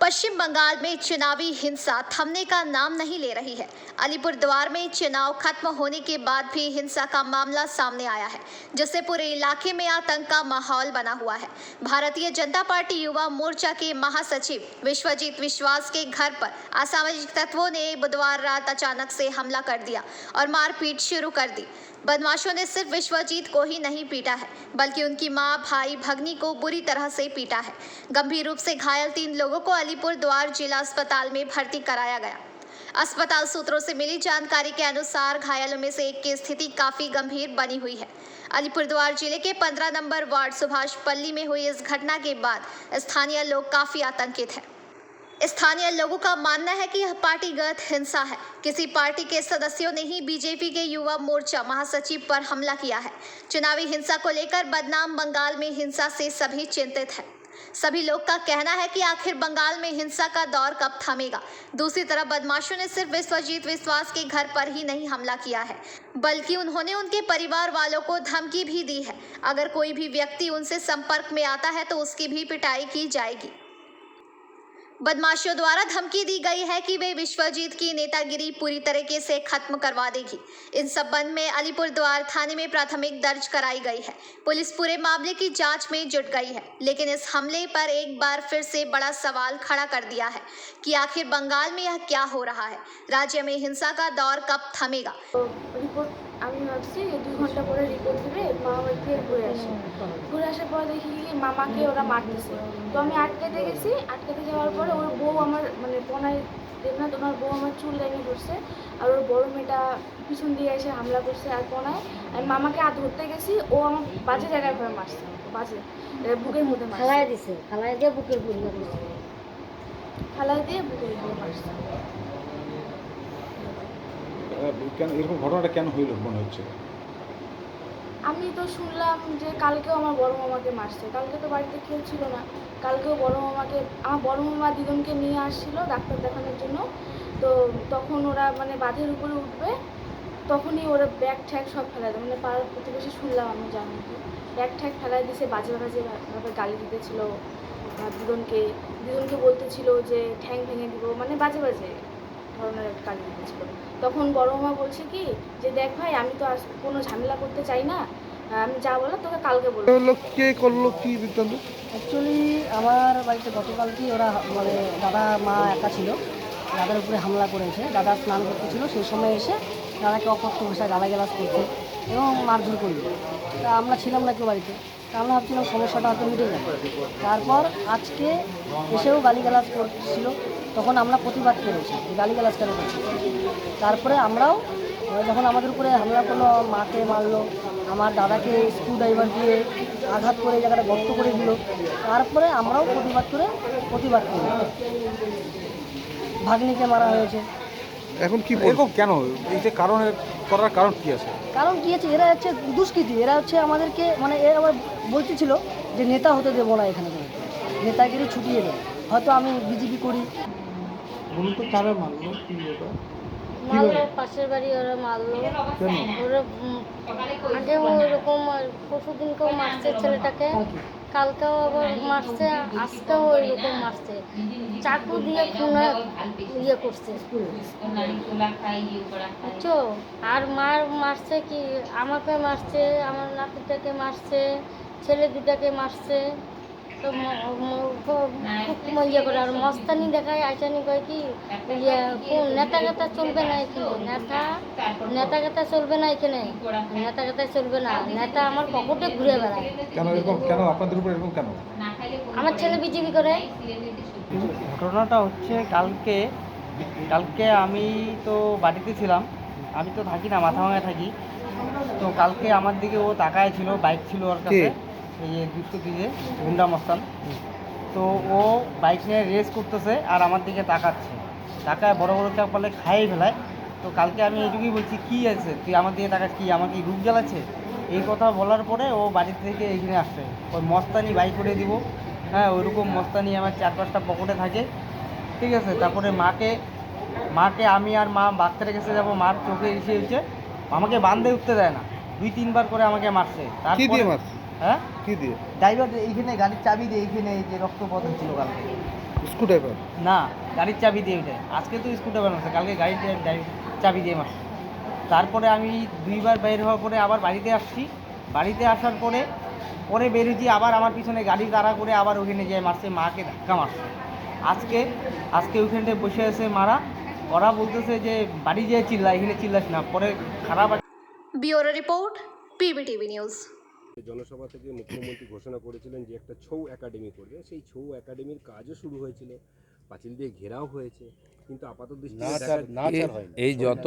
पश्चिम बंगाल में चुनावी हिंसा थमने का नाम नहीं ले रही है। अलीपुरद्वार में चुनाव खत्म होने के बाद भी हिंसा का मामला सामने आया है, जिससे पूरे इलाके में आतंक का माहौल बना हुआ है। भारतीय जनता पार्टी युवा मोर्चा के महासचिव विश्वजीत विश्वास के घर पर असामाजिक तत्वों ने बुधवार रात अचानक से हमला कर दिया और मारपीट शुरू कर दी। बदमाशों ने सिर्फ विश्वजीत को ही नहीं पीटा है, बल्कि उनकी मां, भाई, भगनी को बुरी तरह से पीटा है। गंभीर रूप से घायल 3 लोगों को अलीपुरद्वार जिला अस्पताल में भर्ती कराया गया। अस्पताल सूत्रों से मिली जानकारी के अनुसार घायलों में से एक की स्थिति काफी गंभीर बनी हुई है। अलीपुरद्वार जिले के 15 नंबर वार्ड सुभाष पल्ली में हुई इस घटना के बाद स्थानीय लोग काफी आतंकित हैं। स्थानीय लोगों का मानना है कि यह पार्टीगत हिंसा है। किसी पार्टी के सदस्यों ने ही बीजेपी के युवा मोर्चा महासचिव पर हमला किया है। चुनावी हिंसा को लेकर बदनाम बंगाल में हिंसा से सभी चिंतित हैं। सभी लोग का कहना है कि आखिर बंगाल में हिंसा का दौर कब थमेगा। दूसरी तरफ बदमाशों ने सिर्फ विश्वजीत विश्वास के घर पर ही नहीं हमला किया है, बल्कि उन्होंने उनके परिवार वालों को धमकी भी दी है। अगर कोई भी व्यक्ति उनसे संपर्क में आता है तो उसकी भी पिटाई की जाएगी। बदमाशों द्वारा धमकी दी गई है कि वे विश्वजीत की नेतागिरी पूरी तरीके से खत्म करवा देगी। इन संबंध में अलीपुरद्वार थाने में प्राथमिक दर्ज कराई गई है। पुलिस पूरे मामले की जांच में जुट गई है, लेकिन इस हमले पर एक बार फिर से बड़ा सवाल खड़ा कर दिया है कि आखिर बंगाल में यह क्या हो रहा है। राज्य में हिंसा का दौर कब थमेगा। আমি ভাবছি 2 ঘন্টা পরে রিপোর্ট দিবে, মা বাড়িতে ঘুরে আসার পর দেখি মামাকে ওরা মারতেছে। তো আমি আটকাতে গেছি, আটকাতে যাওয়ার পরে ওর বউ আমার পনায় দেবনাথ ওনার বউ আমার চুল লেগে ধরছে, আর ওর বড় মেয়েটা পিছন দিয়ে এসে হামলা করছে। আর পনায় আমি মামাকে ধরতে গেছি, ও আমার বাজে জায়গায় করে মারছে, বাজে বুকের মধ্যে মারছে, ফালায় দিছে, ফালায় দিয়ে বুকের বুড়ি মারছে, ফালায় দিয়ে বুকের বুড়ি মারছে। কেন এরকম ঘটনাটা কেন হইল মনে হচ্ছে? আমি তো শুনলাম যে কালকেও আমার বড় মামাকে মারছে। কালকে তো বাড়িতে কেউ ছিল না, কালকেও আমার বড় মামা দিদনকে নিয়ে আসছিল ডাক্তার দেখানোর জন্য। তো তখন ওরা বাঁধের উপরে উঠবে, তখনই ওরা ব্যাগ ঠ্যাগ সব ফেলাই দেয়। পাড়ার প্রতিবেশী শুনলাম, আমি জানি ব্যাগ ঠ্যাগ ফেলাই দিয়েছে, বাজে বাজে গালি দিতেছিল দিদনকে বলতেছিল যে ঠ্যাং ভেঙে দিব, বাজে বাজে ধরনের গালি দিতেছিল। তখন বড় মামা বলছে কি যে দেখ ভাই, আমি তো আজ কোনো ঝামেলা করতে চাই না, আমি যা বলার তোকে কালকে বলবো। কে করলো কি বৃত্তান্ত? অ্যাকচুয়ালি আমার বাড়িতে গতকালকেই ওরা দাদা মা একা ছিল, দাদার উপরে হামলা করেছে। দাদা স্নান করতেছিল, সেই সময় এসে দাদাকে অকথ্য ভাষায় গালাগালাজ করছে এবং মারধর করল। তা আমরা ছিলাম না কেউ বাড়িতে, তা আমরা ভাবছিলাম সমস্যাটা হয়তো মিটে যাবে। তারপর আজকে এসেও গালিগালাজ করছিল, তখন আমরা প্রতিবাদ করেছি যে গালিগালাজ কেন করছি। তারপরে আমরাও যখন আমাদের উপরে হামলা করলো, মাকে মারলো, আমার দাদাকে স্ক্রু ড্রাইভার দিয়ে আঘাত করে এই জায়গাটা গর্ত করে দিল, তারপরে আমরাও প্রতিবাদ করি। ভাগ্নিকে মারা হয়েছে। এখন কি এরকম কেন এই যে করার কারণ কি আছে? কারণ কি আছে, এরা হচ্ছে দুষ্কৃতী। এরা হচ্ছে আমাদেরকে এ আবার বলতেছিল যে নেতা হতে দেবো না, এখানে নেতাগিরি ছুটিয়ে দেয়। হয়তো আমি বিজেপি করি। বলুন তো কারা মারলো, কি মারলো পাশের বাড়ি, ওরা মারলো। ওরা আগে ওইরকম পরশুদিনকেও মারছে ছেলেটাকে, কালকেও আবার মারছে, আজকেও ওইরকম মারছে, চাকু দিয়ে খুনে করছে বুঝছো। আর মারছে কি, আমাকে মারছে, আমার নাতিটাকে মারছে, ছেলে দুটাকে মারছে। তো ইয়ে করে আর মস্তানি দেখায়, আইসানি কয় কি নেতা গাতা চলবে না এখানে, নেতা গাতা চলবে না এখানে, নেতা গাতায় চলবে না, নেতা আমার পকেটে ঘুরে বেড়ায়। কেন এরকম, কেন আপনাদের উপর এরকম কেন? আমার ছেলে বিজেপি করে। ঘটনাটা হচ্ছে কালকে আমি তো বাড়িতে ছিলাম, আমি তো থাকি না, মাথা ভাঙায় থাকি। তো কালকে আমার দিকে ও তাকায় ছিল, বাইক ছিল ওর কাছে, এই যে দুষ্কৃতী যে গুন্ডা মস্তান। তো ও বাইক নিয়ে রেস করতেছে আর আমার দিকে তাকায় বড় বড় চাপ বলে খাইয়ে ফেলায়। তো কালকে আমি এইটুকুই বলছি, কী আছে তুই আমার দিকে তাকাস, কি আমার কি রূপ জ্বালাচ্ছে? এই কথা বলার পরে ও বাড়ি থেকে এইখানে আসছে, ওই মস্তানি বাইক করে দিব। হ্যাঁ, ওইরকম মস্তানি আমার 4-5টা পকেটে থাকে, ঠিক আছে। তারপরে মাকে আমি আর মা বাচ্চার কাছে যাবো, মার চোখে এসে হচ্ছে আমাকে বান্ধে উঠতে দেয় না, 2-3 বার করে আমাকে মারছে। তারপরে হ্যাঁ, কি দিয়ে? ড্রাইভার এইখানে গাড়ির চাবি দিয়ে এইখানে এই যে রক্তপথ হচ্ছিল কালকে। Screw driver? না, গাড়ির চাবি দিয়ে ওঠে। আজকে তো স্কুটার মারছে, কালকে গাড়ির চাবি দিয়ে মারছে। তারপরে আমি 2 বার বের হওয়ার পরে আবার বাড়িতে আসছি। বাড়িতে আসার পরে বেরিয়েছি, আবার আমার পিছনে গাড়ি দাঁড়া করে আবার ওখানে যেয়ে মারছে, মাকে ধাক্কা মারছে। আজকে ওইখানটায় বসে আছে মারা। ওরা বলতেছে যে বাড়ি যেয়ে চিল্লা, এখানে চিল্লাস না, পরে খারাপ। Bureau report, PBTV news. জনসভা থেকে মুখ্যমন্ত্রী ঘোষণা করেছিলেন যে একটা ছৌ একাডেমি করবে, সেই ছৌ একাডেমির কাজও শুরু হয়েছিল, পাঁচিল দিয়ে ঘেরাও হয়েছে, কিন্তু আপাতত দৃষ্টিতে এই যত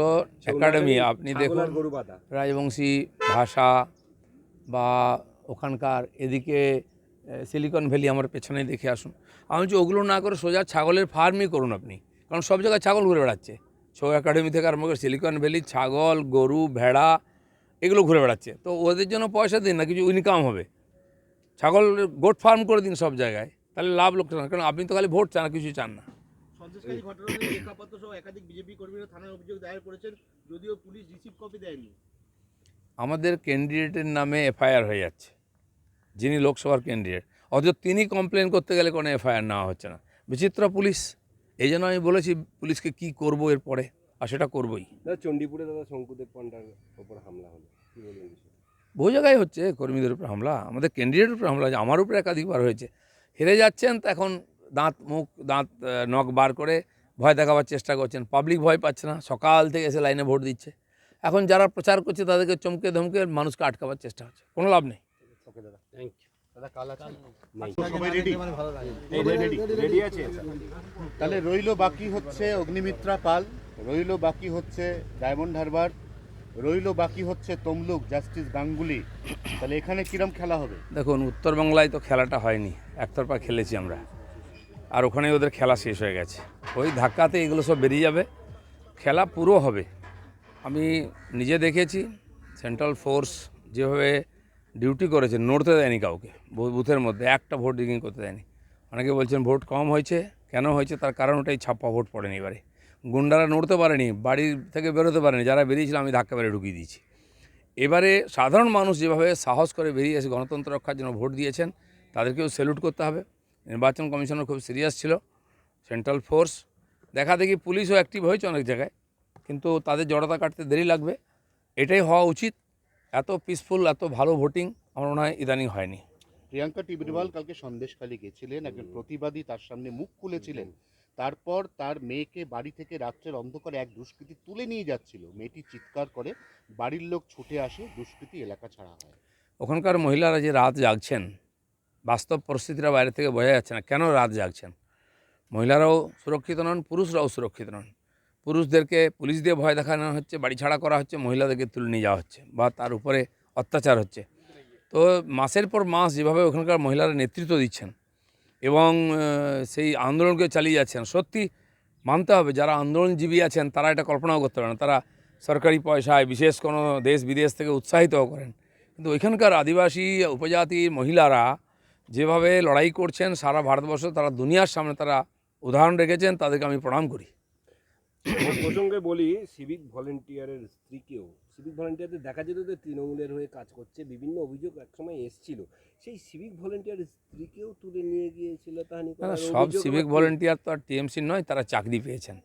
একাডেমি আপনি দেখুন, গরু বাঁধা রাজবংশী ভাষা বা ওখানকার এদিকে সিলিকন ভ্যালি আমার পেছনে দেখে আসুন। আমি বলছি ওগুলো না করে সোজা ছাগলের ফার্মই করুন আপনি, কারণ সব জায়গায় ছাগল ঘুরে বেড়াচ্ছে। ছৌ একাডেমি থেকে আরম্ভ করে সিলিকন ভ্যালি, ছাগল, গরু, ভেড়া এগুলো ঘুরে বেড়াচ্ছে। তো ওদের জন্য পয়সা দিন না, কিছু ইনকাম হবে। ছাগল গোট ফার্ম করে দিন সব জায়গায়, তাহলে লাভ লোকসান। কারণ আপনি তো খালি ভোট চান, কিছু চান না। সন্দেশখালী ঘটনায় লেখাপত্র সহ একাধিক বিজেপি কর্মীরা থানায় অভিযোগ দায়ের করেছেন, যদিও পুলিশ রিসিভ কপি দেয়নি। আমাদের ক্যান্ডিডেটের নামে এফআইআর হয়ে যাচ্ছে, যিনি লোকসভার ক্যান্ডিডেট, অথচ তিনি কমপ্লেন করতে গেলে কোনো এফআইআর নেওয়া হচ্ছে না। বিচিত্র পুলিশ। এই জন্য আমি বলেছি পুলিশকে কি করব এরপরে, আর সেটা করবই। চণ্ডীপুরে দাদা শঙ্কুদেব পান্ডার ওপর হামলা হলো, কি বলবেন বিষয়টা? বহু জায়গায় হচ্ছে, কর্মীদের উপর হামলা, আমাদের ক্যান্ডিডেটের উপর হামলা, আমার উপরে একাধিকবার হয়েছে। হেরে যাচ্ছেন তো এখন দাঁত নখ বার করে ভয় দেখাবার চেষ্টা করছেন। পাবলিক ভয় পাচ্ছে না, সকাল থেকে এসে লাইনে ভোট দিচ্ছে। এখন যারা প্রচার করছে তাদেরকে চমকে ধমকে মানুষকে আটকাবার চেষ্টা হচ্ছে, কোনো লাভ নেই। ওকে দাদা, থ্যাংক ইউ। দাদা কাল আছে? রেডি আছে? তাহলে রইলো বাকি হচ্ছে অগ্নিমিত্রা পাল, রইলো বাকি হচ্ছে ডায়মন্ড হারবার, রইলো বাকি হচ্ছে তমলুক জাস্টিস গাঙ্গুলি। তাহলে এখানে কিরম খেলা হবে? দেখুন, উত্তরবাংলায় তো খেলাটা হয়নি, একতরফা খেলেছি আমরা, আর ওখানে ওদের খেলা শেষ হয়ে গেছে। ওই ধাক্কাতে এগুলো সব বেরিয়ে যাবে, খেলা পুরো হবে। আমি নিজে দেখেছি সেন্ট্রাল ফোর্স যেভাবে ডিউটি করেছে, নড়তে দেয়নি কাউকে, বুথের মধ্যে একটা ভোট রিগিং করতে দেয়নি। অনেকে বলছেন ভোট কম হয়েছে, কেন হয়েছে তার কারণ ওটাই, ছাপ্পা ভোট পড়েনি। এবারে গুন্ডারা নড়তে পারেনি, বাড়ি থেকে বেরোতে পারেনি, যারা বেরিয়েছিল আমি ধাক্কা মেরে ঢুকিয়ে দিয়েছি। এবারে সাধারণ মানুষ যেভাবে সাহস করে বেরিয়ে এসে গণতন্ত্র রক্ষার জন্য ভোট দিয়েছেন, তাদেরকেও স্যালুট করতে হবে। নির্বাচন কমিশনার খুব সিরিয়াস ছিল, সেন্ট্রাল ফোর্স দেখা দেখি, পুলিশও অ্যাক্টিভ হয়েছে অনেক জায়গায়, কিন্তু তাদের জড়তা কাটতে দেরি লাগবে। এটাই হওয়া উচিত। এত পিসফুল, এত ভালো ভোটিং আমার মনে হয় ইদানিং হয়নি। প্রিয়াঙ্কা টিবরিওয়াল কালকে সন্দেশখালী গেছিলেন, একজন প্রতিবাদী তার সামনে মুখ খুলেছিলেন। তারপর তার মেয়েকে বাড়ি থেকে রাত্রের অন্ধকারে এক দুষ্কৃতী তুলে নিয়ে যাচ্ছিল, মেয়েটি চিৎকার করে, বাড়ির লোক ছুটে আসে, দুষ্কৃতী এলাকা ছাড়া হয়। ওখানকার মহিলারা যে রাত জাগছেন, বাস্তব পরিস্থিতিটা বাইরে থেকে বোঝা যাচ্ছে না কেন রাত জাগছেন। মহিলারাও সুরক্ষিত নন, পুরুষরাও সুরক্ষিত নন। পুরুষদেরকে পুলিশ দিয়ে ভয় দেখানো হচ্ছে, বাড়ি ছাড়া করা হচ্ছে, মহিলাদেরকে তুলে নিয়ে যাওয়া হচ্ছে বা তার উপরে অত্যাচার হচ্ছে। তো মাসের পর মাস যেভাবে ওখানকার মহিলারা নেতৃত্ব দিচ্ছেন এবং সেই আন্দোলনকে চালিয়ে যাচ্ছেন, সত্যি মানতে হবে যারা আন্দোলনজীবী আছেন তারা এটা কল্পনাও করতে পারে না। তারা সরকারি পয়সায় বিশেষ কোনো দেশ বিদেশ থেকে উৎসাহিতও করেন, কিন্তু ওইখানকার আদিবাসী উপজাতির মহিলারা যেভাবে লড়াই করছেন সারা ভারতবর্ষ, তারা দুনিয়ার সামনে তারা উদাহরণ রেখেছেন, তাদেরকে আমি প্রণাম করি। প্রসঙ্গে বলি, সিভিক ভলেন্টিয়ারের স্ত্রীকেও, সিভিক ভলেন্টিয়ারদের দেখা যেত যে তৃণমূলের হয়ে কাজ করছে, বিভিন্ন অভিযোগ একসময় এসছিল, সেই সিভিক ভলেন্টিয়ারের স্ত্রীকেও তুলে নিয়ে গিয়েছিল তাহানি। সব সিভিক ভলেন্টিয়ার তো আর টিএমসি নয়, তারা চাকরি পেয়েছেন।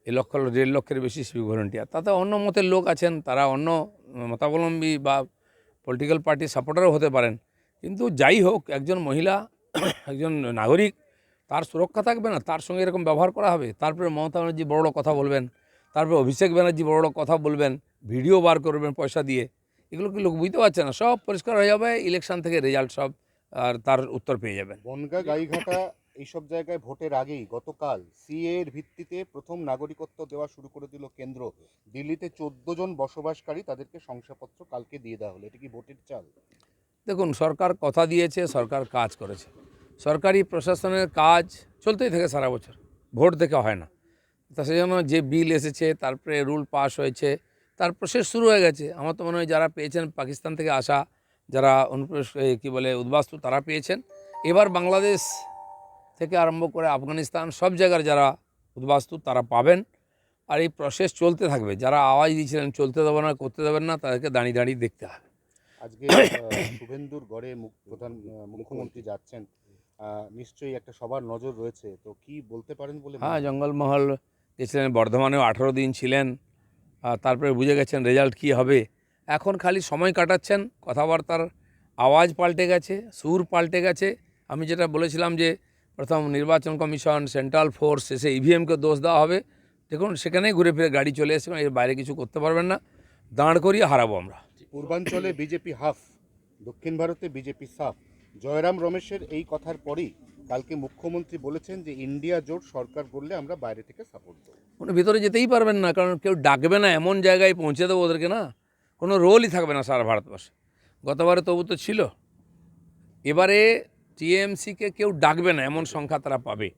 1.5 লক্ষের বেশি সিভিক ভলেন্টিয়ার, তাতে অন্য মতের লোক আছেন, তারা অন্য মতাবলম্বী বা পলিটিক্যাল পার্টির সাপোর্টারও হতে পারেন। কিন্তু যাই হোক, একজন মহিলা, একজন নাগরিক, তার সুরক্ষা থাকবে না, তার সঙ্গে এরকম ব্যবহার করা হবে। তারপরে মমতা ব্যানার্জি বড় বড় কথা বলবেন, তারপরে অভিষেক ব্যানার্জি বড় বড় কথা বলবেন, ভিডিও বার করবেন পয়সা দিয়ে, এগুলো কি লোক বুঝতে পারছে না? সব পরিষ্কার হয়ে যাবে ইলেকশন থেকে, রেজাল্ট সব, আর তার উত্তর পেয়ে যাবেন। বনগাঁ, গাইঘাটা এইসব জায়গায় ভোটের আগেই গতকাল সিএ এর ভিত্তিতে প্রথম নাগরিকত্ব দেওয়া শুরু করে দিল কেন্দ্র। দিল্লিতে 14 জন বসবাসকারী, তাদেরকে শংসাপত্র কালকে দিয়ে দেওয়া হলো। এটা কি ভোটের চাল? দেখুন, সরকার কথা দিয়েছে, সরকার কাজ করেছে। সরকারি প্রশাসনের কাজ চলতেই থাকে সারা বছর, ভোট দেখে হয় না। তা সেই জন্য যে বিল এসেছে, তারপরে রুল পাস হয়েছে, তার প্রসেস শুরু হয়ে গেছে। আমার তো মনে হয় যারা পেয়েছেন পাকিস্তান থেকে আসা, যারা উদ্বাস্তু, তারা পেয়েছেন। এবার বাংলাদেশ থেকে আরম্ভ করে আফগানিস্তান, সব জায়গার যারা উদ্বাস্তু তারা পাবেন। আর এই প্রসেস চলতে থাকবে। যারা আওয়াজ দিয়েছিলেন চলতে দেবেন না, করতে দেবেন না, তাদেরকে দাঁড়িয়ে দাঁড়িয়ে দেখতে হবে। আজকে শুভেন্দুর গড়ে মুখ্যমন্ত্রী যাচ্ছেন, নিশ্চয়ই একটা সবার নজর রয়েছে, তো কি বলতে পারেন বলে মনে হ্যাঁ, হয়? জঙ্গলমহল গেছিলেন, বর্ধমানেও 18 দিন ছিলেন, তারপরে বুঝে গেছেন রেজাল্ট কী হবে। এখন খালি সময় কাটাচ্ছেন, কথাবার্তার আওয়াজ পাল্টে গেছে, সুর পাল্টে গেছে। আমি যেটা বলেছিলাম যে প্রথম নির্বাচন কমিশন, সেন্ট্রাল ফোর্স, শেষে ইভিএমকে দোষ দেওয়া হবে, দেখুন সেখানেই ঘুরে ফিরে গাড়ি চলে এসে, এর বাইরে কিছু করতে পারবেন না, দাঁড় করিয়ে হারাবো আমরা। পূর্বাঞ্চলে বিজেপি হাফ, দক্ষিণ ভারতে বিজেপি সাফ। জয়রাম রমেশের এই কথার পরেই কালকে মুখ্যমন্ত্রী বলেছেন যে ইন্ডিয়া জোট সরকার করলে আমরা বাইরে থেকে সাপোর্ট দেবো। কোনো ভিতরে যেতেই পারবেন না, কারণ কেউ ডাকবে না, এমন জায়গায় পৌঁছে দেবো ওদেরকে না, কোনো রোলই থাকবে না সারা ভারতবর্ষে। গতবারে তবু তো ছিল, এবারে টিএমসিকে কেউ ডাকবে না, এমন সংখ্যা তারা পাবে।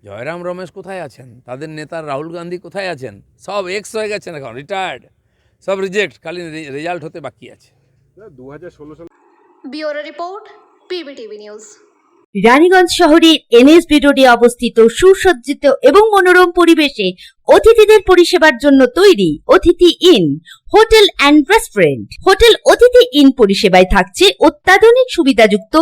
জয়রাম রমেশ কোথায় আছেন, তাদের নেতা রাহুল গান্ধী কোথায় আছেন, সব এক্স হয়ে গেছেন, এখন রিটায়ার্ড, সব রিজেক্ট, খালি রেজাল্ট হতে বাকি আছে। 2016 সালে bureau report, PBTV news. Raniganj শহরের এনএসবি রোডে অবস্থিত সুসজ্জিত এবং মনোরম পরিবেশে অতিথিদের পরিষেবার জন্য তৈরি অতিথি in hotel and restaurant. Hotel অতিথি ইন পরিষেবায় থাকছে অত্যাধুনিক সুবিধাযুক্ত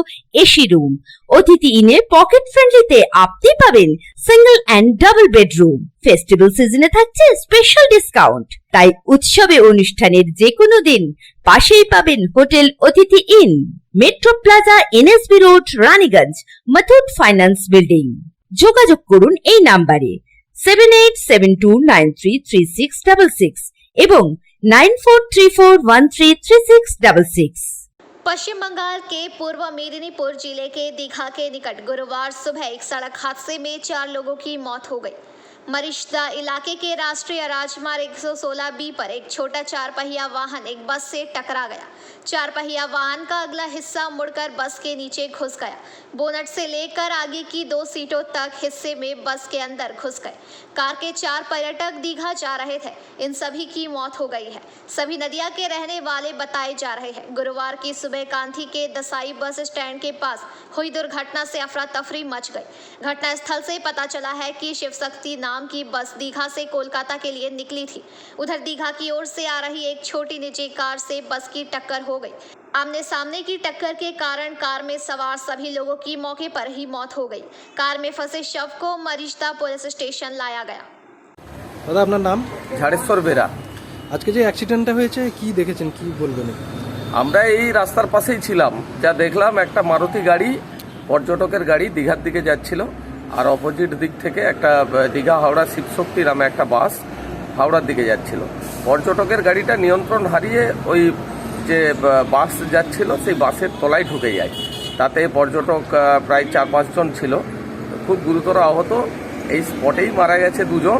এসি রুম। অতিথি ইনে পকেট ফ্রেন্ডলিতে আপনি পাবেন single and double bedroom. Festival সিজনে থাকছে স্পেশাল ডিসকাউন্ট। তাই উৎসবে অনুষ্ঠানের যে কোনো দিন পাশেই পাবেন হোটেল অতিথি in, metro plaza, NSB road, Raniganj, Muthoot finance building. যোগাযোগ করুন এই নাম্বারে 7872933666 এবং 9434133666। पश्चिम बंगाल के पूर्व मेदिनीपुर जिले के दीघा के निकट गुरुवार सुबह एक सड़क हादसे में 4 लोगों की मौत हो गई। मरिश्दा इलाके के राष्ट्रीय राजमार्ग 116B पर एक छोटा 4 पहिया वाहन एक बस से टकरा गया। 4 पहिया वाहन का अगला हिस्सा मुड़कर बस के नीचे घुस गया। बोनट से लेकर आगे की 2 सीटों तक हिस्से में बस के अंदर घुस गए। कार के 4 पर्यटक दीघा जा रहे थे, इन सभी की मौत हो गई है। सभी नदिया के रहने वाले बताए जा रहे हैं। गुरुवार की सुबह कांथी के दसाई बस स्टैंड के पास हुई दुर्घटना से अफरा तफरी मच गई। घटनास्थल से पता चला है कि शिव शक्ति नाम की बस दीघा से कोलकाता के लिए निकली थी। उधर दीघा की ओर से आ रही एक छोटी निजी कार से बस की टक्कर हो गई। आमने सामने की टक्कर के कारण कार में सवार सभी लोगों की मौके पर ही मौत हो गई। कार में फंसे शव को मरिश्दा पुलिस स्टेशन लाया गया। দাদা আপনার নাম? ঝাড়েশ্বর বেরা। আজকে যে অ্যাক্সিডেন্টটা হয়েছে কি দেখেছেন, কি বলবেন? আমরা এই রাস্তার পাশেই ছিলাম, যা দেখলাম একটা মারুতি গাড়ি, পর্যটকের গাড়ি দীঘার দিকে যাচ্ছিল, আর অপোজিট দিক থেকে একটা দীঘা হাওড়া শিবশক্তি নামে একটা বাস হাওড়ার দিকে যাচ্ছিল। পর্যটকের গাড়িটা নিয়ন্ত্রণ হারিয়ে ওই যে বাস যাচ্ছিল সেই বাসের তলায় ঢুকে যায়। তাতে পর্যটক প্রায় 4-5 জন ছিল, খুব গুরুতর আহত। এই স্পটেই মারা গেছে 2 জন।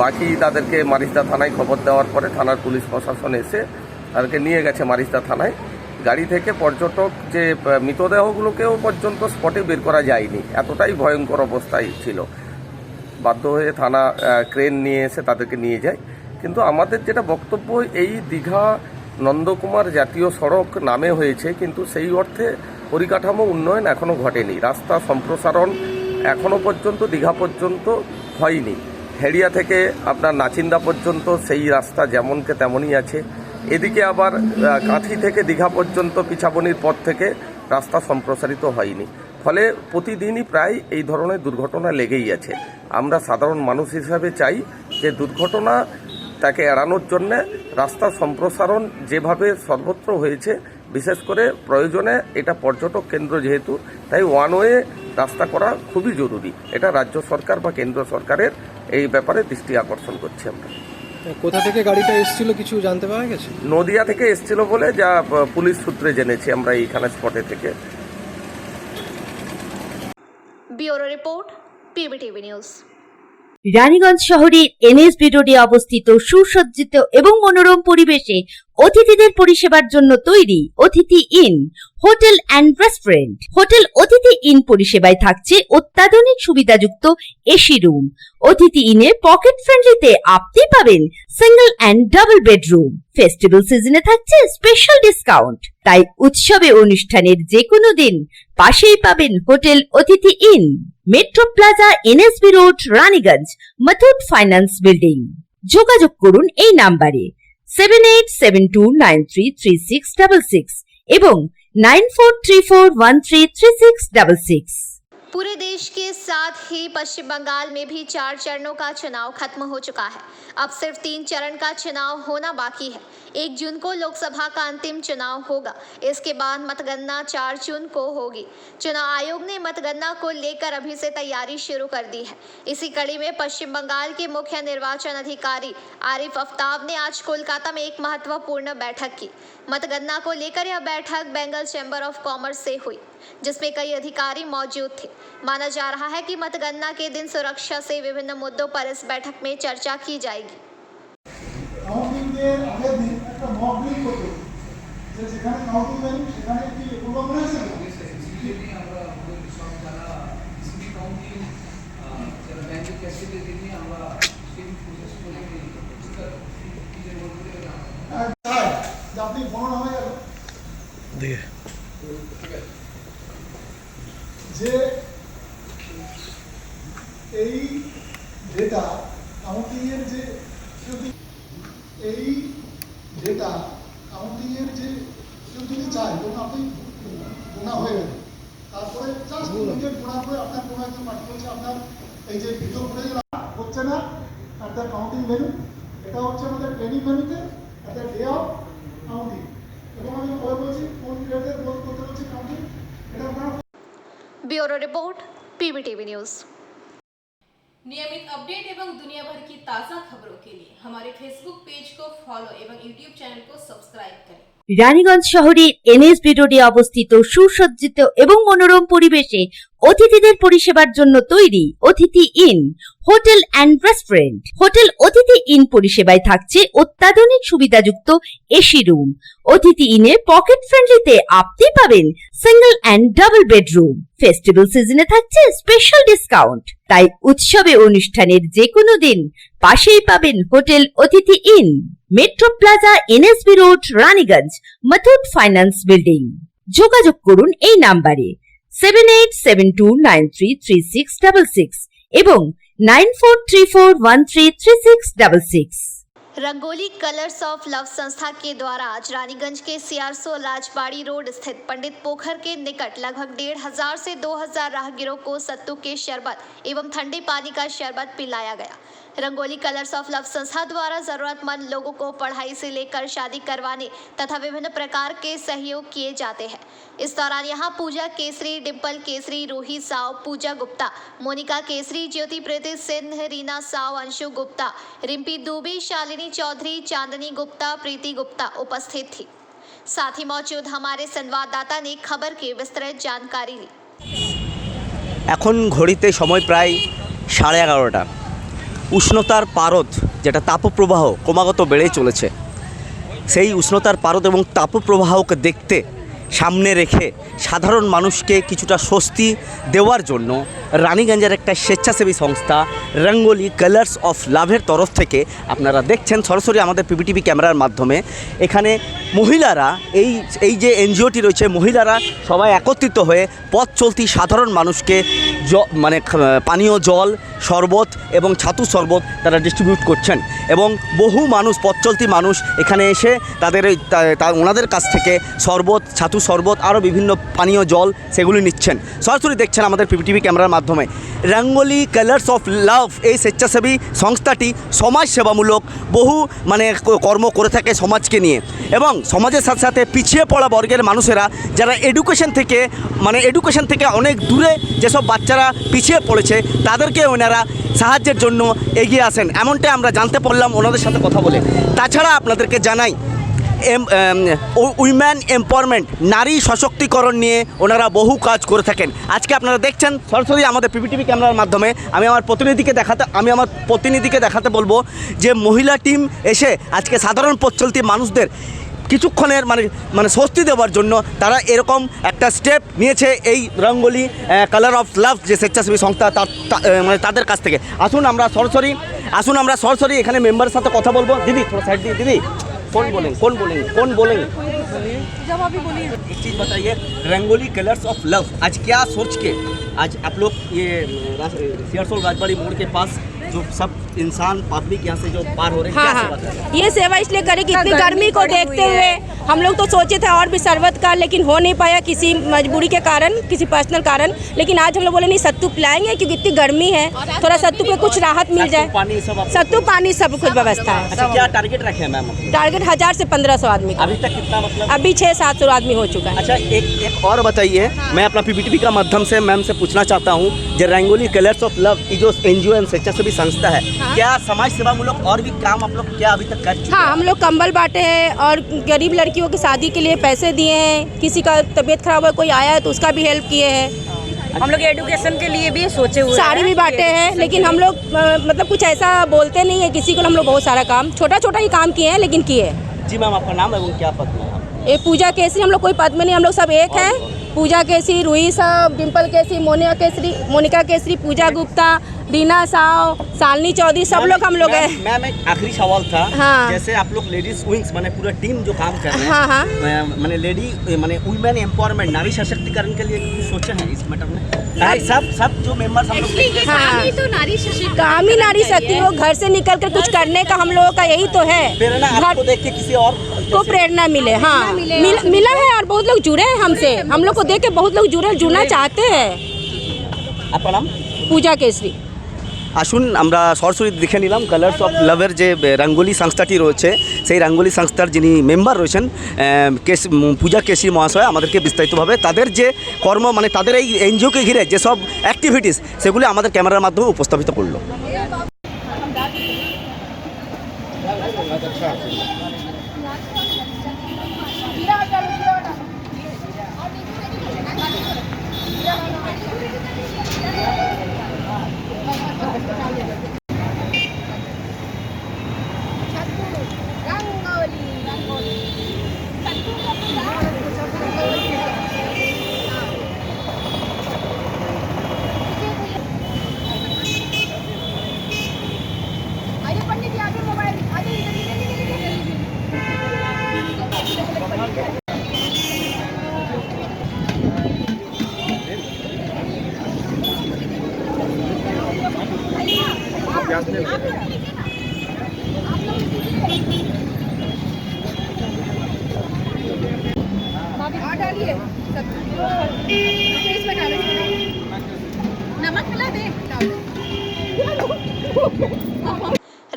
বাকি তাদেরকে মারিস্তা থানায় খবর দেওয়ার পরে থানার পুলিশ প্রশাসন এসে তাদেরকে নিয়ে গেছে মারিস্তা থানায়। গাড়ি থেকে পর্যটক যে মৃতদেহগুলোকেও পর্যন্ত স্পটে বের করা যায়নি, এতটাই ভয়ঙ্কর অবস্থায় ছিল। বাধ্য হয়ে থানা ক্রেন নিয়ে এসে তাদেরকে নিয়ে যায়। কিন্তু আমাদের যেটা বক্তব্য, এই দীঘা নন্দকুমার জাতীয় সড়ক নামে হয়েছে, কিন্তু সেই অর্থে পরিকাঠামো উন্নয়ন এখনও ঘটেনি। রাস্তা সম্প্রসারণ এখনও পর্যন্ত দীঘা পর্যন্ত হয়নি। হেড়িয়া থেকে আপনার নাচিন্দা পর্যন্ত সেই রাস্তা যেমনকে তেমনই আছে। এদিকে আবার কাঁথি থেকে দীঘা পর্যন্ত পিছাবনির পর থেকে রাস্তা সম্প্রসারিত হয়নি। ফলে প্রতিদিনই প্রায় এই ধরনের দুর্ঘটনা লেগেই আছে। আমরা সাধারণ মানুষ হিসাবে চাই যে দুর্ঘটনা তাকে এড়ানোর জন্যে রাস্তা সম্প্রসারণ যেভাবে সর্বত্র হয়েছে, বিশেষ করে প্রয়োজনে এটা পর্যটক কেন্দ্র যেহেতু, তাই ওয়ান ওয়ে রাস্তা করা খুবই জরুরি। এটা রাজ্য সরকার বা কেন্দ্র সরকারের এই ব্যাপারে দৃষ্টি আকর্ষণ করছি আমরা। কোথা থেকে গাড়িটা এসেছিল কিছু জানতে পারা গেছে? নদিয়া থেকে এসেছিল বলে যা পুলিশ সূত্রে জেনেছি আমরা এইখানে স্পটে থেকে। Bureau report, PBTV news. Raniganj শহরের এনএসবি রোডে অবস্থিত সুসজ্জিত এবং মনোরম পরিবেশে অতিথিদের পরিষেবার জন্য তৈরি অতিথি in hotel and restaurant. Hotel অতিথি ইন পরিষেবায় থাকছে অত্যাধুনিক সুবিধাযুক্ত এসি রুম। অতিথি ইনে পকেট ফ্রেন্ডলিতে আপনি পাবেন single and double bedroom. Festival সিজনে থাকছে স্পেশাল ডিসকাউন্ট। তাই উৎসবে অনুষ্ঠানের যে কোনো দিন পাশেই পাবেন হোটেল অতিথি in, metro plaza, NSB road, Raniganj, Muthoot finance building. যোগাযোগ করুন এই নাম্বারে 7872933666 এবং 9434133666। पूरे देश के साथ ही पश्चिम बंगाल में भी 4 चरणों का चुनाव खत्म हो चुका है। अब सिर्फ 3 चरण का चुनाव होना बाकी है। 1 जून को लोकसभा का अंतिम चुनाव होगा। इसके बाद मतगणना 4 जून को होगी। चुनाव आयोग ने मतगणना को लेकर अभी से तैयारी शुरू कर दी है। इसी कड़ी में पश्चिम बंगाल के मुख्य निर्वाचन अधिकारी आरिफ आफ्ताब ने आज कोलकाता में एक महत्वपूर्ण बैठक की। मतगणना को लेकर यह बैठक बंगाल चैम्बर ऑफ कॉमर्स से हुई, जिसमें कई अधिकारी मौजूद थे। माना जा रहा है कि मतगणना के दिन सुरक्षा से विभिन्न मुद्दों पर इस बैठक में चर्चा की जाएगी। যে এই ডেটা কাউন্টিংয়ের যে কেউ যদি চায় এবং আপনি গোনা হয়ে গেল, তারপরে জাস্ট ইমিডিয়েট গোনার পরে আপনার কোনো একজন পার্টি হচ্ছে আপনার এই যে ভিডিও ফুটেজ হচ্ছে না অ্যাট দ্য কাউন্টিং ভেন্যু, এটা হচ্ছে আমাদের ট্রেনিং ভেন্যুতে at the day of counting. এবং আমি বলছি কোন পিরিয়ডে করতে হচ্ছে কাউন্টিং, এটা আপনারা। Bureau report PBTV news. नियमित अपडेट एवं दुनिया भर की ताज़ा खबरों के लिए हमारे फेसबुक पेज को फॉलो एवं यूट्यूब चैनल को सब्सक्राइब करें। রানীগঞ্জ শহরের NSB রোডে অবস্থিত সুসজ্জিত এবং মনোরম পরিবেশে অতিথিদের পরিষেবার জন্য তৈরি অতিথি in hotel and restaurant. Hotel অতিথি ইন পরিষেবায় থাকছে অত্যাধুনিক সুবিধাযুক্ত এসি রুম। অতিথি ইনে পকেট ফ্রেন্ডলিতে আপনি পাবেন single and double bedroom. Festival সিজনে থাকছে স্পেশাল ডিসকাউন্ট। তাই উৎসবে অনুষ্ঠানের যে কোনো দিন পাশেই পাবেন হোটেল অতিথি in, metro plaza, NSB road, Raniganj, Muthoot finance building. যোগাযোগ করুন এই নাম্বারে 7872933666 এবং 9434133666। रंगोली कलर्स ऑफ लव संस्था के द्वारा आज रानीगंज के CRSO राजबाड़ी रोड स्थित पंडित पोखर के निकट लगभग 1500 से 2000 राहगीरों को सत्तू के शरबत एवं ठंडे पानी का शरबत पिलाया गया। रंगोली कलर्स ऑफ लव संस्था द्वारा जरूरतमंद लोगों को पढ़ाई से लेकर शादी करवाने तथा विभिन्न प्रकार के सहयोग किए जाते हैं। इस दौरान यहाँ पूजा केसरी, डिम्पल केसरी, रूही साव, पूजा गुप्ता, मोनिका केसरी, ज्योति प्रीति सिंह, रीना साव, अंशु गुप्ता, रिम्पी दुबे, शालिनी चौधरी, चांदनी गुप्ता, प्रीति गुप्ता उपस्थित थी। साथ ही मौजूद हमारे संवाददाता ने खबर की विस्तृत जानकारी ली। এখন ঘড়িতে সময় প্রায় 11:30। উষ্ণতার পারদ, যেটা তাপপ্রবাহ ক্রমাগত বেড়ে চলেছে, সেই উষ্ণতার পারদ এবং তাপপ্রবাহকে দেখতে সামনে রেখে সাধারণ মানুষকে কিছুটা স্বস্তি দেওয়ার জন্য রানীগঞ্জের একটা স্বেচ্ছাসেবী সংস্থা রঙ্গোলি কালার্স অফ লাভের তরফ থেকে আপনারা দেখছেন সরাসরি আমাদের PBTV ক্যামেরার মাধ্যমে এখানে মহিলারা এই যে এনজিওটি রয়েছে, মহিলারা সবাই একত্রিত হয়ে পথ চলতি সাধারণ মানুষকে মানে পানীয় জল, শরবত এবং ছাতু শরবত তারা ডিস্ট্রিবিউট করছেন এবং বহু মানুষ, পথ চলতি মানুষ এখানে এসে ওনাদের কাছ থেকে শরবত, ছাতু শরবত, আরও বিভিন্ন পানীয় জল সেগুলি নিচ্ছেন। সরাসরি দেখছেন আমাদের PBTV ক্যামেরার মাধ্যমে। রঙ্গোলি কালার্স অফ লাভ এই স্বেচ্ছাসেবী সংস্থাটি সমাজসেবামূলক বহু মানে কর্ম করে থাকে সমাজকে নিয়ে এবং সমাজের সাথে সাথে পিছিয়ে পড়া বর্গের মানুষেরা যারা এডুকেশন থেকে অনেক দূরে যেসব বাচ্চারা পিছিয়ে পড়েছে তাদেরকে ওনারা সাহায্যের জন্য এগিয়ে আসেন, এমনটাই আমরা জানতে পারলাম ওনাদের সাথে কথা বলে। তাছাড়া আপনাদেরকে জানাই উইমেন এম্পাওয়ারমেন্ট, নারী সশক্তিকরণ নিয়ে ওনারা বহু কাজ করে থাকেন। আজকে আপনারা দেখছেন সরাসরি আমাদের PBTV ক্যামেরার মাধ্যমে। আমি আমার প্রতিনিধিকে দেখাতে বলবো যে মহিলা টিম এসে আজকে সাধারণ পথ চলতি মানুষদের কিছুক্ষণের মানে স্বস্তি দেওয়ার জন্য তারা এরকম একটা স্টেপ নিয়েছে এই রঙ্গোলি কালার অফ লাভ যে স্বেচ্ছাসেবী সংস্থা মানে তাদের কাছ থেকে। আসুন আমরা সরাসরি এখানে মেম্বারের সাথে কথা বলবো। দিদি থোড়া সাইড দিয়ে, দিদি कौन बोलेंगे जब अभी बोलिए। एक चीज़ बताइए, रंगोली कलर्स ऑफ लव आज क्या सोच के आज आप लोग ये CRSO राजबाड़ी मोड़ के पास जो सब इंसान पब्लिक यहाँ से जो पार हो रहे हैं, हाँ, ये सेवा इसलिए करें कि इतनी गर्मी को देखते हुए हम लोग तो सोचे थे और भी शरबत का, लेकिन हो नहीं पाया किसी मजबूरी के कारण, किसी पर्सनल कारण। लेकिन आज हम लोग बोले नहीं सत्तू पिलाएंगे क्योंकि इतनी गर्मी है, थोड़ा सत्तू पे कुछ राहत मिल जाए। सत्तू पानी सब कुछ व्यवस्था है। अच्छा, क्या टारगेट रखे हैं मैम? टारगेट 1000 से 1500 आदमी का। अभी तक कितना मतलब? अभी 600-700 आदमी हो चुका है। अच्छा, एक और बताइए। मैं अपना पीबीटीवी का माध्यम से मैम से पूछना चाहता हूँ, जो रंगोली कलर्स ऑफ लव ये जो एनजीओ एंड स्वेच्छासेवी संस्था है, क्या समाज सेवा मूलक और भी काम आप लोग क्या अभी तक कर चुके हैं? हाँ, हम लोग कंबल बांटे हैं और गरीब लड़कियों की शादी के लिए पैसे दिए हैं। किसी का तबीयत खराब है, कोई आया है तो उसका भी हेल्प किए हैं। हम लोग एजुकेशन के लिए भी सोचे हुए साड़ी भी बांटे हैं, लेकिन हम लोग मतलब कुछ ऐसा बोलते नहीं है किसी को। हम लोग बहुत सारा काम छोटा छोटा ही काम किए हैं, लेकिन किए हैं। जी मैम, आपका नाम एवं क्या पद में है? ये पूजा केसरी। हम लोग कोई पद में नहीं, हम लोग सब एक हैं। पूजा केसरी, रूही साहब, डिम्पल केसरी, मोनिका केसरी, पूजा गुप्ता, रीना साव, शालिनी चौधरी, सब लोग हम लोग हैं। मैम एक आखिरी सवाल था। हाँ। जैसे आप लोग लेडीज विंग्स माने पूरा टीम जो काम कर रहे हैं, हाँ हाँ, माने लेडी माने वुमेन एम्पावरमेंट, नारी सशक्तिकरण के लिए कुछ सोचे हैं इस मैटर में? सब जो मेंबर्स हम लोग हाँ, तो नारी शक्ति काम ही नारी शक्ति हो। घर से निकल कर कुछ करने का हम लोगों का यही तो है। प्रेरणा आपको देख के किसी और को प्रेरणा मिले। हाँ, मिला है और बहुत लोग जुड़े हैं हमसे। हम लोग को देख के बहुत लोग जुड़ना चाहते हैं। आपका नाम? पूजा केसरी। আসুন আমরা সরাসরি দেখে নিলাম কালার্স অফ লাভের যে রঙ্গোলি সংস্থাটি রয়েছে, সেই রঙ্গোলি সংস্থার যিনি মেম্বার রয়েছেন পূজা কেসরি মহাশয় আমাদেরকে বিস্তারিতভাবে তাদের যে কর্ম মানে তাদের এই এনজিওকে ঘিরে যেসব অ্যাক্টিভিটিস সেগুলি আমাদের ক্যামেরার মাধ্যমে উপস্থাপিত করলো।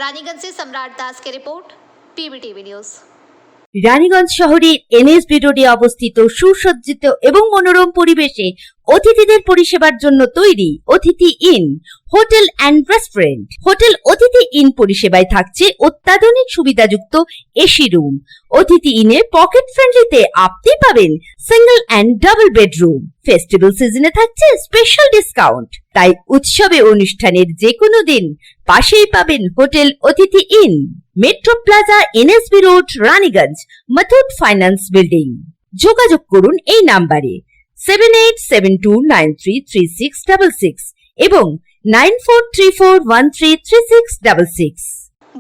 रानीगंज से सम्राट दास की रिपोर्ट, पीबीटीवी न्यूज। রানীগঞ্জ শহরের এনএসবি রোডে অবস্থিত সুসজ্জিত এবং মনোরম পরিবেশে অতিথিদের পরিষেবার জন্য তৈরি অতিথি in hotel and restaurant. Hotel অতিথি ইন পরিষেবায় থাকছে অত্যাধুনিক সুবিধাযুক্ত এসি রুম। অতিথি ইনে পকেট ফ্রেন্ডলিতে আপনি পাবেন single and double bedroom. Festival সিজনে থাকছে স্পেশাল ডিসকাউন্ট। তাই উৎসবে অনুষ্ঠানের যে কোনো দিন পাশেই পাবেন হোটেল অতিথি in, metro plaza, NSB road, Raniganj, Muthoot finance building. যোগাযোগ করুন এই নাম্বারে 7872933666 এবং 9434133666।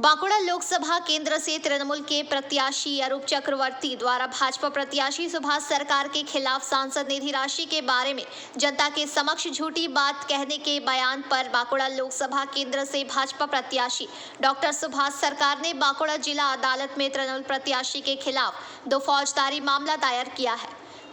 बांकुड़ा लोकसभा केंद्र से तृणमूल के प्रत्याशी अरूप चक्रवर्ती द्वारा भाजपा प्रत्याशी सुभाष सरकार के खिलाफ सांसद निधि राशि के बारे में जनता के समक्ष झूठी बात कहने के बयान पर बांकुड़ा लोकसभा केंद्र से भाजपा प्रत्याशी डॉक्टर सुभाष सरकार ने बांकुड़ा जिला अदालत में तृणमूल प्रत्याशी के खिलाफ 2 फौजदारी मामला दायर किया है।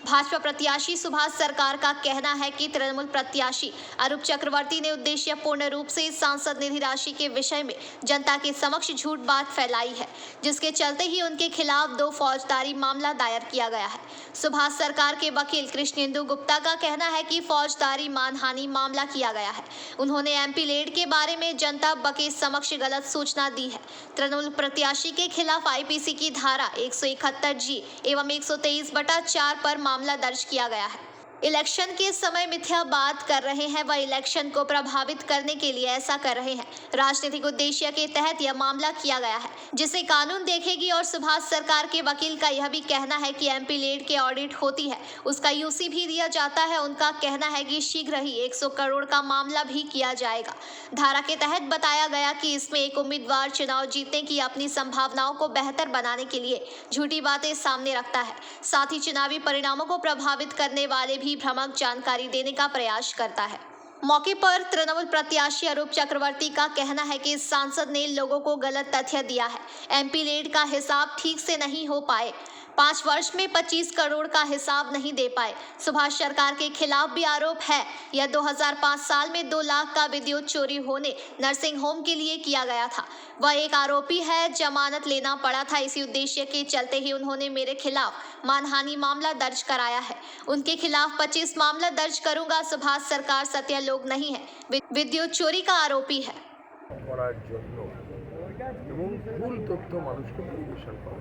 भाजपा प्रत्याशी सुभाष सरकार का कहना है कि तृणमूल प्रत्याशी अरूप चक्रवर्ती ने उद्देश्यपूर्ण रूप से सांसद निधि राशि के विषय में जनता के समक्ष झूठ बात फैलाई है, जिसके चलते ही उनके खिलाफ 2 फौजदारी मामला दायर किया गया है। सुभाष सरकार के वकील कृष्णेंदु गुप्ता का कहना है कि फौजदारी मानहानि मामला किया गया है। उन्होंने एमपी लेड के बारे में जनता के समक्ष गलत सूचना दी है। तृणमूल प्रत्याशी के खिलाफ आईपीसी की धारा 171G एवं 123/4 पर मामला दर्ज किया गया है। इलेक्शन के समय मिथ्या बात कर रहे हैं व इलेक्शन को प्रभावित करने के लिए ऐसा कर रहे हैं। राजनीतिक उद्देश्य के तहत यह मामला किया गया है, जिसे कानून देखेगी। और सुभाष सरकार के वकील का यह भी कहना है कि एमपी लेड के ऑडिट होती है, उसका यूसी भी दिया जाता है। उनका कहना है कि शीघ्र ही 100 करोड़ का मामला भी किया जाएगा। धारा के तहत बताया गया कि इसमें एक उम्मीदवार चुनाव जीतने की अपनी संभावनाओं को बेहतर बनाने के लिए झूठी बातें सामने रखता है, साथ ही चुनावी परिणामों को प्रभावित करने वाले भी भ्रामक जानकारी देने का प्रयास करता है। मौके पर तृणमूल प्रत्याशी अरूप चक्रवर्ती का कहना है कि सांसद ने लोगों को गलत तथ्य दिया है। एमपी लेड का हिसाब ठीक से नहीं हो पाए। 5 वर्ष में 25 करोड़ का हिसाब नहीं दे पाए। सुभाष सरकार के खिलाफ भी आरोप है। यह 2005 साल में 2 लाख का विद्युत चोरी होने नर्सिंग होम के लिए किया गया था। वह एक आरोपी है, जमानत लेना पड़ा था। इसी उद्देश्य के चलते ही उन्होंने मेरे खिलाफ मानहानि मामला दर्ज कराया है। उनके खिलाफ 25 मामला दर्ज करूंगा। सुभाष सरकार सत्य लोग नहीं है, विद्युत चोरी का आरोपी है। করার জন্য এবং ভুল তথ্য মানুষকে পরিবেশন করা।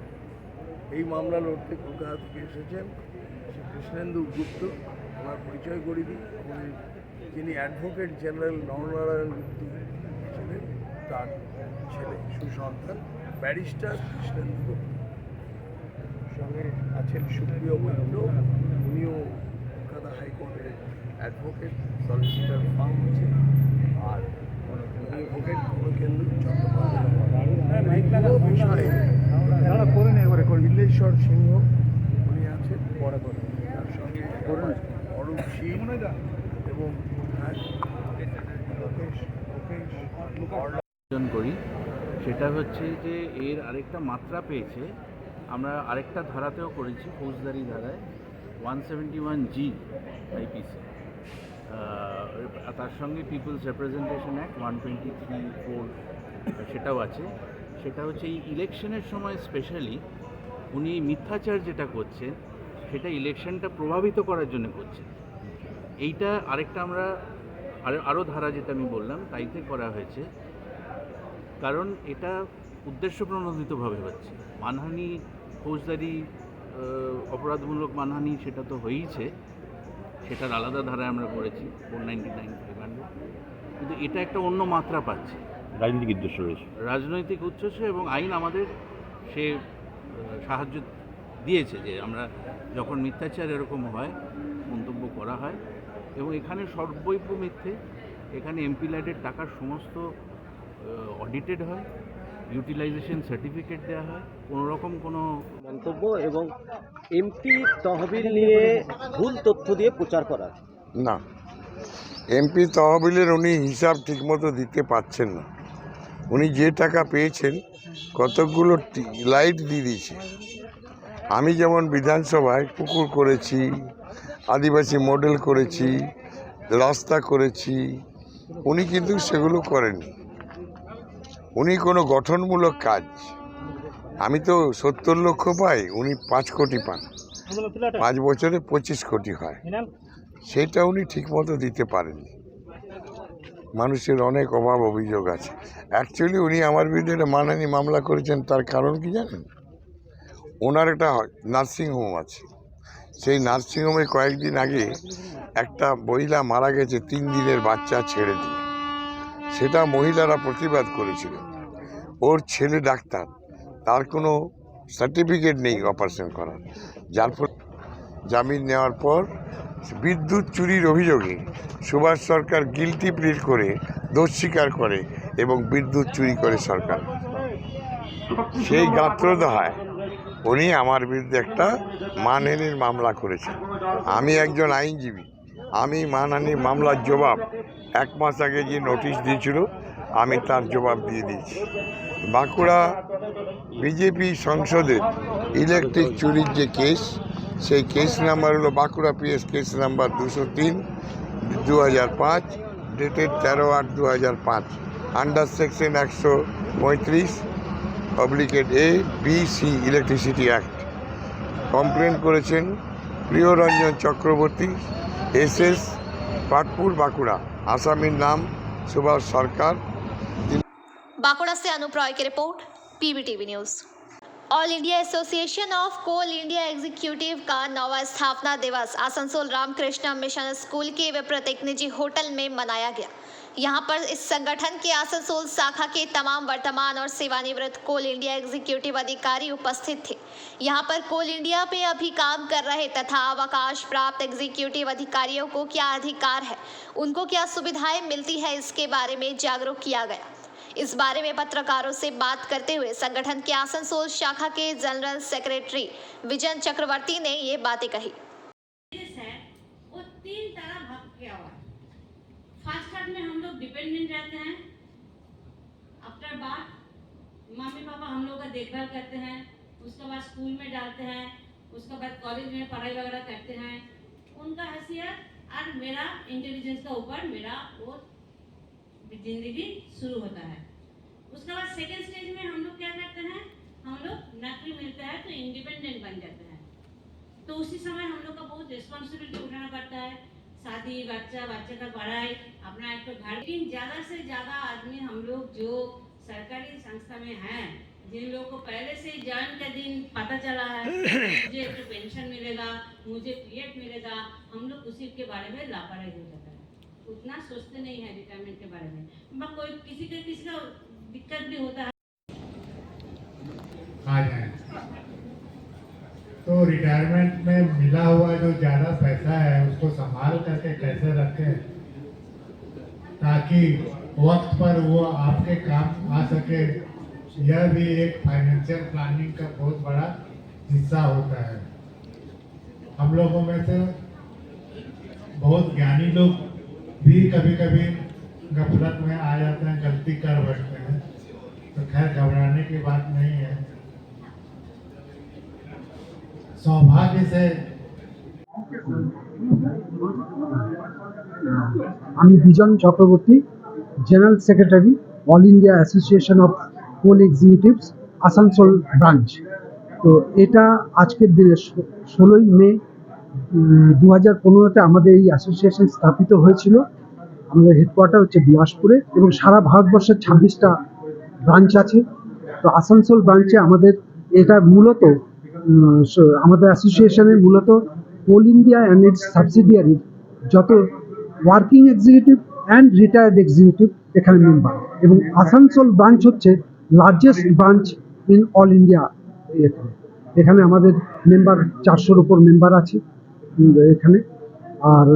এই মামলা লড়তে কলকাতা থেকে এসেছেন শ্রী কৃষ্ণেন্দু গুপ্ত, ওনার পরিচয় করিয়ে দিই। উনি যিনি অ্যাডভোকেট জেনারেল নরনারায়ণ গুপ্ত ছিলেন, তার ছেলে সুসন্তান ব্যারিস্টার কৃষ্ণেন্দু গুপ্ত। সঙ্গে আছেন সুপ্রিয় মৈত্র, উনিও কলকাতা হাইকোর্টের অ্যাডভোকেট, সলিসিটার ফার্ম আছে। আর অ্যাডভোকেট কেন্দ্র চট্টোপাধ্যায় বিষয়ে বিল্লেশ্বর সিংহ উনি আছেন, তার সঙ্গে অরূপ সিং এবং অর্জন করি। সেটা হচ্ছে যে এর আরেকটা মাত্রা পেয়েছে। আমরা আরেকটা ধারাতেও করেছি, ফৌজদারি ধারায় 171G আইপিসি। তার সঙ্গে পিপলস রিপ্রেজেন্টেশন অ্যাক্ট 123(4) সেটাও আছে। সেটা হচ্ছে এই ইলেকশনের সময় স্পেশালি উনি মিথ্যাচার যেটা করছেন সেটা ইলেকশনটা প্রভাবিত করার জন্য করছেন। এইটা আরেকটা আমরা আরও ধারা যেটা আমি বললাম তাইতে করা হয়েছে, কারণ এটা উদ্দেশ্যপ্রণোদিতভাবে হচ্ছে। মানহানি, ফৌজদারি অপরাধমূলক মানহানি সেটা তো হয়েইছে, সেটার আলাদা ধারায় আমরা করেছি 499 500, কিন্তু এটা একটা অন্য মাত্রা পাচ্ছে। রাজনৈতিক উদ্দেশ্য রয়েছে, রাজনৈতিক উদ্দেশ্য, এবং আইন আমাদের সে সাহায্য দিয়েছে যে আমরা যখন মিথ্যাচার এরকম হয়, মন্তব্য করা হয়, এবং এখানে সর্বৈব মিথ্যে, এখানে এমপি ল্যাডের টাকার সমস্ত অডিটেড হয়, ইউটিলাইজেশন সার্টিফিকেট দেওয়া হয়, কোনো রকম কোনো মন্তব্য এবং এমপি তহবিল নিয়ে ভুল তথ্য দিয়ে প্রচার করা না। এমপি তহবিলের উনি হিসাব ঠিকমতো দিতে পারছেন না। উনি যে টাকা পেয়েছেন কতকগুলো লাইট দিয়ে দিয়েছে। আমি যেমন বিধানসভায় পুকুর করেছি, আদিবাসী মডেল করেছি, রাস্তা করেছি, উনি কিন্তু সেগুলো করেননি। উনি কোনো গঠনমূলক কাজ, আমি তো 70 লক্ষ পাই, উনি 5 কোটি পান, 5 বছরে 25 কোটি হয়, সেটা উনি ঠিকমতো দিতে পারেননি। মানুষের অনেক অভাব অভিযোগ আছে। অ্যাকচুয়ালি উনি আমার বিরুদ্ধে একটা মানহানি মামলা করেছেন, তার কারণ কি জানেন? ওনার একটা নার্সিংহোম আছে, সেই নার্সিংহোমে কয়েকদিন আগে একটা মহিলা মারা গেছে 3 দিনের বাচ্চা ছেড়ে দিয়ে। সেটা মহিলারা প্রতিবাদ করেছিল। ওর ছেলে ডাক্তার, তার কোনো সার্টিফিকেট নেই অপারেশন করার, যার ফলে জামিন নেওয়ার পর বিদ্যুৎ চুরির অভিযোগে সুভাষ সরকার গিলটি প্লিট করে দোষ স্বীকার করে এবং বিদ্যুৎ চুরি করে সরকার। সেই গাত্রদাহায় উনি আমার বিরুদ্ধে একটা মানহানির মামলা করেছেন। আমি একজন আইনজীবী, আমি মানহানির মামলার জবাব 1 মাস আগে যে নোটিশ দিয়েছিল আমি তার জবাব দিয়ে দিয়েছি। বাঁকুড়া বিজেপি সংসদের ইলেকট্রিক চুরির যে কেস, সেই কেস নাম্বার হলো Bankura PS case number 203/2005, dated 13/8/2005, under section 135(a) B/C electricity act. Complain করেছেন প্রিয়রঞ্জন চক্রবর্তী, SS, পাটপুর, বাঁকুড়া। আসামির नाम सुभाष सरकार। बांकुड़ा से अनूप रॉय की report, PBTV news. All India association of coal India executive का 9वां स्थापना दिवस आसनसोल रामकृष्ण मिशन स्कूल के विपरीत निजी होटल में मनाया गया। यहाँ पर इस संगठन के आसनसोल शाखा के तमाम वर्तमान और सेवानिवृत्त कोल इंडिया एग्जीक्यूटिव अधिकारी उपस्थित थे। यहाँ पर कोल इंडिया पे अभी काम कर रहे तथा अवकाश प्राप्त एग्जीक्यूटिव अधिकारियों को क्या अधिकार है, उनको क्या सुविधाएं मिलती है, इसके बारे में जागरूक किया गया। इस बारे में पत्रकारों से बात करते हुए संगठन के आसनसोल शाखा के जनरल सेक्रेटरी विजन चक्रवर्ती ने ये बातें कही। वो 3 तरह भाग किया हुआ है। फर्स्ट पार्ट में हम लोग डिपेंडेंट रहते हैं, आफ्टर बात मम्मी पापा हम लोग का देखभाल करते हैं, उसके बाद स्कूल में डालते हैं, उसके बाद कॉलेज में पढ़ाई वगैरह करते हैं। उनका हैसियत और मेरा इंटेलिजेंस का ऊपर मेरा वो जिंदगी शुरू होता है। उसके बाद सेकेंड स्टेज में हम लोग क्या करते हैं, हम लोग नौकरी मिलता है तो इंडिपेंडेंट बन जाते हैं। तो उसी समय हम लोग का बहुत रिस्पॉन्सिबिलिटी उठाना पड़ता है, शादी, बच्चे का पढ़ाई, अपना एक तो घर। लेकिन ज़्यादा से ज़्यादा आदमी हम लोग जो सरकारी संस्था में हैं, जिन लोगों को पहले से ही ज्वाइन के दिन पता चला है मुझे एक पेंशन मिलेगा, मुझे पीएफ मिलेगा, हम लोग उसी के बारे में लापरवाही हो जाता है, उतना सोचते नहीं है रिटायरमेंट के बारे में। कोई किसी का दिक्कत भी होता है। आ जाए तो रिटायरमेंट में मिला हुआ जो ज़्यादा पैसा है उसको संभाल करके कैसे रखें ताकि वक्त पर वो आपके काम आ सके, यह भी एक फाइनेंशियल प्लानिंग का बहुत बड़ा हिस्सा होता है। हम लोगों में से बहुत ज्ञानी लोग भी कभी कभी गफलत में आ जाते हैं, गलती कर बैठते हैं, तो खैर घबराने की बात नहीं है। सौभाग्य से আমি Bijan Chakraborty, general secretary, all India association of coal executives, Asansol branch. তো এটা আজকের দিনে 16ই মে 2015-তে আমাদের এই অ্যাসোসিয়েশন স্থাপিত হয়েছিল। আমাদের হেডকোয়ার্টার হচ্ছে বিলাসপুরে এবং সারা ভারতবর্ষের 26টা ব্রাঞ্চ আছে। তো আসানসোল ব্রাঞ্চে আমাদের এটা মূলত আমাদের অ্যাসোসিয়েশনের মূলত কোল ইন্ডিয়া অ্যান্ড ইটস সাবসিডিয়ারি যত working executive and retired executive এখানে মেম্বার, এবং আসানসোল ব্রাঞ্চ হচ্ছে largest branch in all India. এখানে আমাদের মেম্বার 400-র উপর মেম্বার আছে এখানে। আর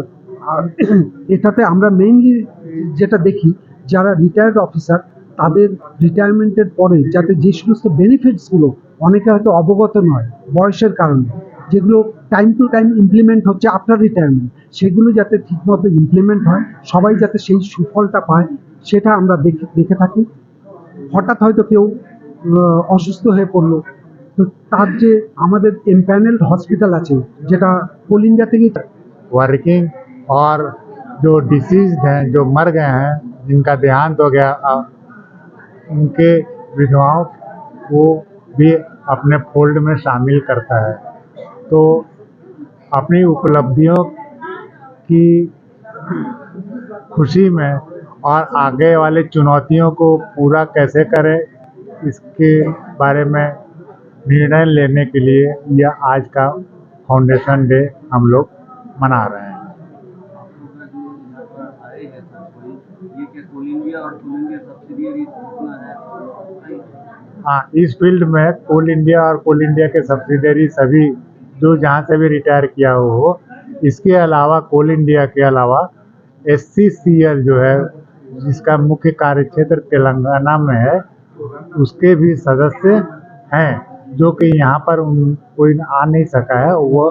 এটাতে আমরা মেইনলি যেটা দেখি, যারা রিটায়ার্ড অফিসার তাদের রিটায়ারমেন্টের পরে যাতে যে সমস্ত বেনিফিটসগুলো অনেকে হয়তো অবগত নয় বয়সের কারণে, যেগুলো টাইম টু টাইম ইমপ্লিমেন্ট হচ্ছে আফটার রিটায়ারমেন্ট, সেগুলো যাতে ঠিকমতো ইমপ্লিমেন্ট হয়, সবাই যাতে সেই সুফলটা পায়, সেটা আমরা দেখে থাকি। হঠাৎ হয়তো কেউ অসুস্থ হয়ে পড়লো, তো তার যে আমাদের এমপ্যানেলড হসপিটাল আছে যেটা কোল ইন্ডিয়া থেকেই वर्किंग और जो डिसीज्ड हैं, जो मर गए हैं, जिनका देहांत हो गया, उनके विधवाओं को भी अपने फोल्ड में शामिल करता है। तो अपनी उपलब्धियों की खुशी में और आगे वाले चुनौतियों को पूरा कैसे करें, इसके बारे में निर्णय लेने के लिए यह आज का फाउंडेशन डे हम लोग मना रहे हैं। हाँ, इस फील्ड में कोल इंडिया और कोल इंडिया के सब्सिडरी सभी जो जहाँ से भी रिटायर किया हो, इसके अलावा कोल इंडिया के अलावा SCCL जो है, जिसका मुख्य कार्यक्षेत्र तेलंगाना में है, उसके भी सदस्य हैं, जो कि यहाँ पर कोई आ नहीं सका है, वो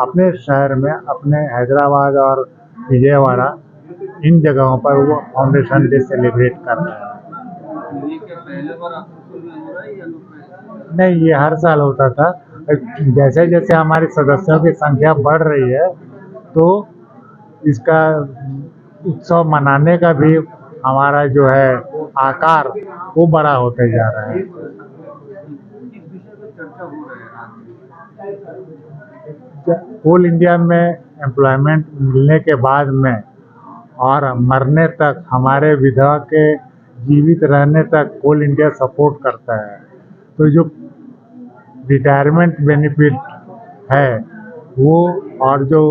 अपने शहर में, अपने हैदराबाद और विजयवाड़ा, इन जगहों पर वो फाउंडेशन डे सेलिब्रेट कर रहे हैं। नहीं, ये हर साल होता था। जैसे जैसे हमारे सदस्यों की संख्या बढ़ रही है, तो इसका उत्सव मनाने का भी हमारा जो है आकार वो बड़ा होते जा रहा है। कोल इंडिया में एम्प्लॉयमेंट मिलने के बाद में और मरने तक, हमारे विधवा के जीवित रहने तक कोल इंडिया सपोर्ट करता है। तो जो रिटायरमेंट बेनिफिट है वो, और जो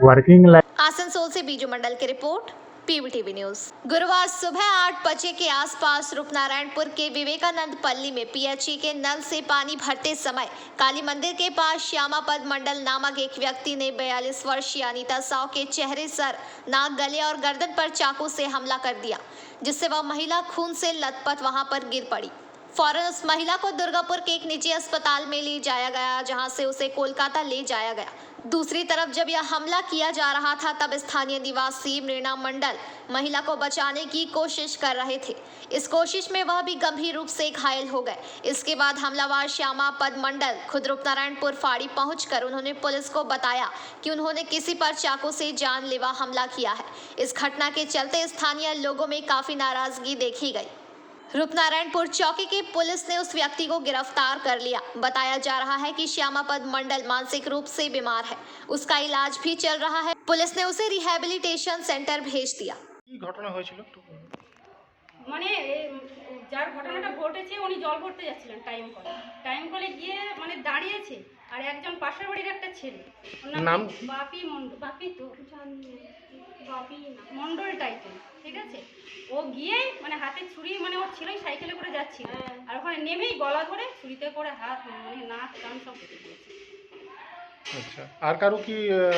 वर्किंग लाइफ। आसनसोल से बीजू मंडल की रिपोर्ट, PVTV न्यूज। गुरुवार सुबह 8 बजे के आसपास रूपनारायणपुर के विवेकानंद पल्ली में PHE के नल से पानी भरते समय काली मंदिर के पास श्यामापद मंडल नामक एक व्यक्ति ने 42 वर्षीय अनीता साव के चेहरे, सर, नाक, गले और गर्दन पर चाकू से हमला कर दिया, जिससे वह महिला खून से लथपथ वहां पर गिर पड़ी। फौरन उस महिला को दुर्गापुर के एक निजी अस्पताल में ले जाया गया, जहां से उसे कोलकाता ले जाया गया। दूसरी तरफ जब यह हमला किया जा रहा था तब स्थानीय निवासी मृणा मंडल महिला को बचाने की कोशिश कर रहे थे। इस कोशिश में वह भी गंभीर रूप से घायल हो गए। इसके बाद हमलावर श्यामा पद मंडल खुद रूपनारायणपुर फाड़ी पहुंचकर उन्होंने पुलिस को बताया कि उन्होंने किसी पर चाकू से जानलेवा हमला किया है। इस घटना के चलते स्थानीय लोगों में काफी नाराजगी देखी गई। रूपनारायणपुर चौकी की पुलिस ने उस व्यक्ति को गिरफ्तार कर लिया। बताया जा रहा है कि श्यामापद मंडल मानसिक रूप से बीमार है, उसका इलाज भी चल रहा है। पुलिस ने उसे रिहैबिलिटेशन सेंटर भेज दिया। ঘটনা হয়েছিল মানে যার ঘটনাটা ঘটেছে উনি জল ভরতে যাচ্ছিলেন টাইম কলে গিয়ে মানে দাঁড়িয়েছে আর একজন পাশের বাড়ির একটা ছেলে নাম বাপি মন্ডল টাইটেল, ঠিক আছে। ও গিয়ে মানে হাতে ছুরি মানে ওর ছিলই সাইকেলে করে যাচ্ছিল আর ওখানে নেমেই গলা ধরে ছুরিতে করে হাত মানে নাক কান সব কেটে দিয়েছে। আচ্ছা, আর কারো কি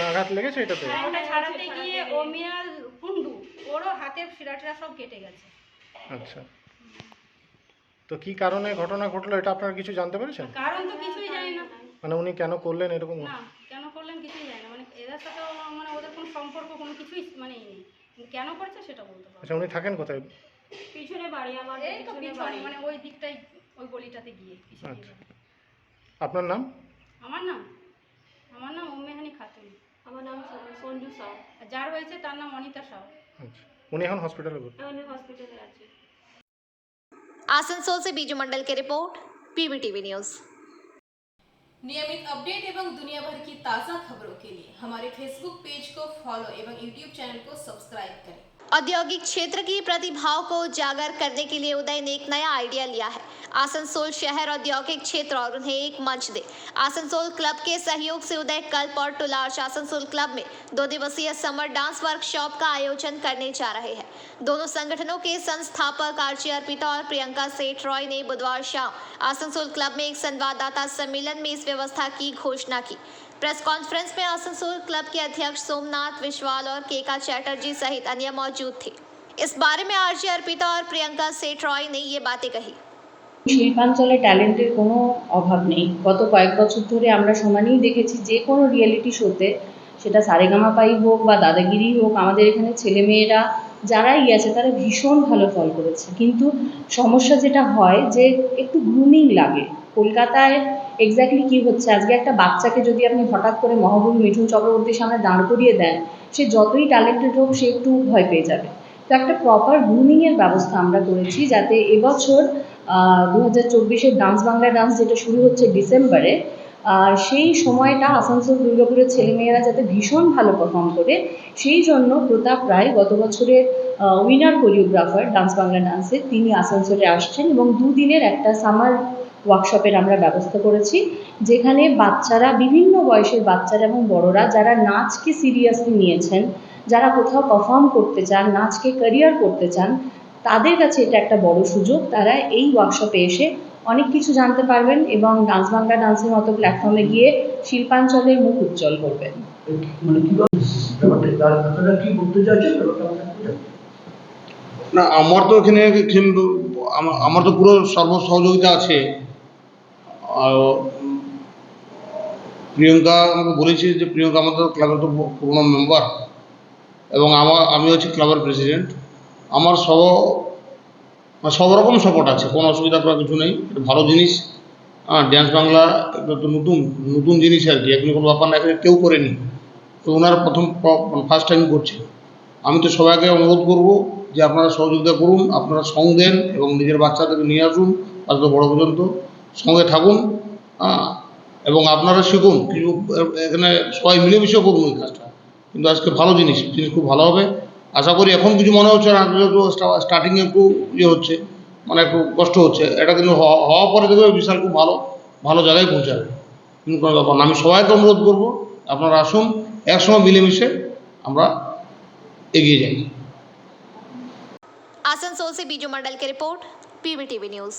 আঘাত লেগেছে এটাতে? ওটা ছাড়াতে গিয়ে ও মিয়াল কুন্ডু ওরও হাতের শিরাটিরা সব কেটে গেছে। আচ্ছা, তো কি কারণে ঘটনা ঘটলো এটা আপনারা কিছু জানতে পেরেছেন? কারণ তো কিছুই জানি না, মানে উনি কেন করলেন এরকম? না কেন করলেন কিছুই জানি না, মানে এদের সাথে মানে ওদের কোনো সম্পর্ক কোনো কিছুই মানে নেই, কেন করছে সেটা বলতে পারবো। আচ্ছা, উনি থাকেন কোথায়? পিছনে বাড়ি আমার, এই তো পিছনে মানে ওই দিকটাই ওই গলিটাতে গিয়ে পিছনে। আচ্ছা, আপনার নাম? আমার নাম উম্মেহানি খাতুন। আমার নাম সঞ্জু সাউ। যার হয়েছে তার নাম অনিতা সাউ। আচ্ছা, উনি এখন হসপিটালে ভর্তি? উনি হসপিটালে আছে। आसनसोल से बीजू मंडल की रिपोर्ट, PBTV न्यूज। नियमित अपडेट एवं दुनिया भर की ताज़ा खबरों के लिए हमारे फेसबुक पेज को फॉलो एवं यूट्यूब चैनल को सब्सक्राइब करें। औद्योगिक क्षेत्र की प्रतिभाओं को उजागर करने के लिए उदय ने एक नया आइडिया लिया है। आसनसोल शहर औद्योगिक क्षेत्र और उन्हें एक मंच दे। आसनसोल क्लब के सहयोग से उदय कल्प और टुलार्च आसनसोल क्लब में 2 दिवसीय समर डांस वर्कशॉप का आयोजन करने जा रहे हैं। दोनों संगठनों के संस्थापक आरजी अर्पिता और प्रियंका सेठ रॉय ने बुधवार शाम आसनसोल क्लब में एक संवाददाता सम्मेलन में इस व्यवस्था की घोषणा की। प्रेस कॉन्फ्रेंस में आसनसोल क्लब के अध्यक्ष सोमनाथ विश्वाल और केका चैटर्जी सहित अन्य मौजूद थे। इस बारे में आरजी अर्पिता और प्रियंका सेठ रॉय ने ये बातें कही। শিল্পাঞ্চলে ট্যালেন্টের কোনো অভাব নেই। গত কয়েক বছর ধরে আমরা সমানেই দেখেছি যে কোনো রিয়েলিটি শোতে, সেটা সারেগামাপাই হোক বা দাদাগিরি হোক, আমাদের এখানে ছেলেমেয়েরা যারাই আছে তারা ভীষণ ভালো ফল করেছে। কিন্তু সমস্যা যেটা হয় যে একটু গ্রুমিং লাগে। কলকাতায় এক্স্যাক্টলি কী হচ্ছে, আজকে একটা বাচ্চাকে যদি আপনি হঠাৎ করে মহাবীর মিঠুন চক্রবর্তীর সামনে দাঁড় করিয়ে দেন, সে যতই ট্যালেন্টেড হোক সে একটু ভয় পেয়ে যাবে। তো একটা প্রপার গ্রুমিংয়ের ব্যবস্থা আমরা করেছি যাতে এবছর 2024-এর ডান্স বাংলা ডান্স যেটা শুরু হচ্ছে ডিসেম্বরে, সেই সময়টা আসানসোল দুর্গাপুরের ছেলেমেয়েরা যাতে ভীষণ ভালো পারফর্ম করে, সেই জন্য প্রতাপ রায় গত বছরের উইনার কোরিওগ্রাফার ডান্স বাংলা ডান্সে তিনি আসানসোলে আসছেন এবং 2 দিনের একটা সামার ওয়ার্কশপের আমরা ব্যবস্থা করেছি, যেখানে বাচ্চারা, বিভিন্ন বয়সের বাচ্চারা এবং বড়রা যারা নাচকে সিরিয়াসলি নিয়েছেন, যারা কোথাও পারফর্ম করতে চান, নাচকে ক্যারিয়ার করতে চান, তাদের কাছে এটা একটা বড় সুযোগ। তারা এই ওয়ার্কশপে এসে অনেক কিছু জানতে পারবেন এবং ডান্স বাংলা ডান্সের মতো প্ল্যাটফর্মে গিয়ে শিল্পাঞ্চলের মুখ উজ্জ্বল করবেন। না, আমার তো এখানে কিন্তু আমার তো পুরো সহযোগিতা আছে। আর প্রিয়ঙ্কা আমাকে বলেছে যে প্রিয়ঙ্কা আমাদের ক্লাবের তো পুরোনো মেম্বার এবং আমি হচ্ছে ক্লাবের প্রেসিডেন্ট। আমার সব রকম সাপোর্ট আছে, কোনো অসুবিধা করার কিছু নেই। এটা ভালো জিনিস। ডান্স বাংলা এটা তো নতুন জিনিস আর কি, এখন কোনো ব্যাপার না, এখানে কেউ করেনি, তো ওনারা ফার্স্ট টাইম করছে। আমি তো সবাইকে অনুরোধ করব যে আপনারা সহযোগিতা করুন, আপনারা সঙ্গ দেন এবং নিজের বাচ্চাদেরকে নিয়ে আসুন, আজকে বড় পর্যন্ত সঙ্গে থাকুন এবং আপনারা শিখুন কিছু, এখানে সবাই মিলেমিশে করুন এই কাজটা। কিন্তু আজকে ভালো জিনিস খুব ভালো হবে আশা করি। এখন কিছু মনে হচ্ছে না, স্টার্টিংয়ে একটু হচ্ছে, মানে একটু কষ্ট হচ্ছে, এটা কিন্তু হওয়ার পরে দেখবে বিশাল খুব ভালো জায়গায় পৌঁছাবে, কিন্তু কোনো ব্যাপার না। আমি সবাইকে অনুরোধ করবো আপনারা আসুন, একসঙ্গে মিলেমিশে আমরা এগিয়ে যাই। आसनसोल से बीजू मंडल की रिपोर्ट, PBTV न्यूज।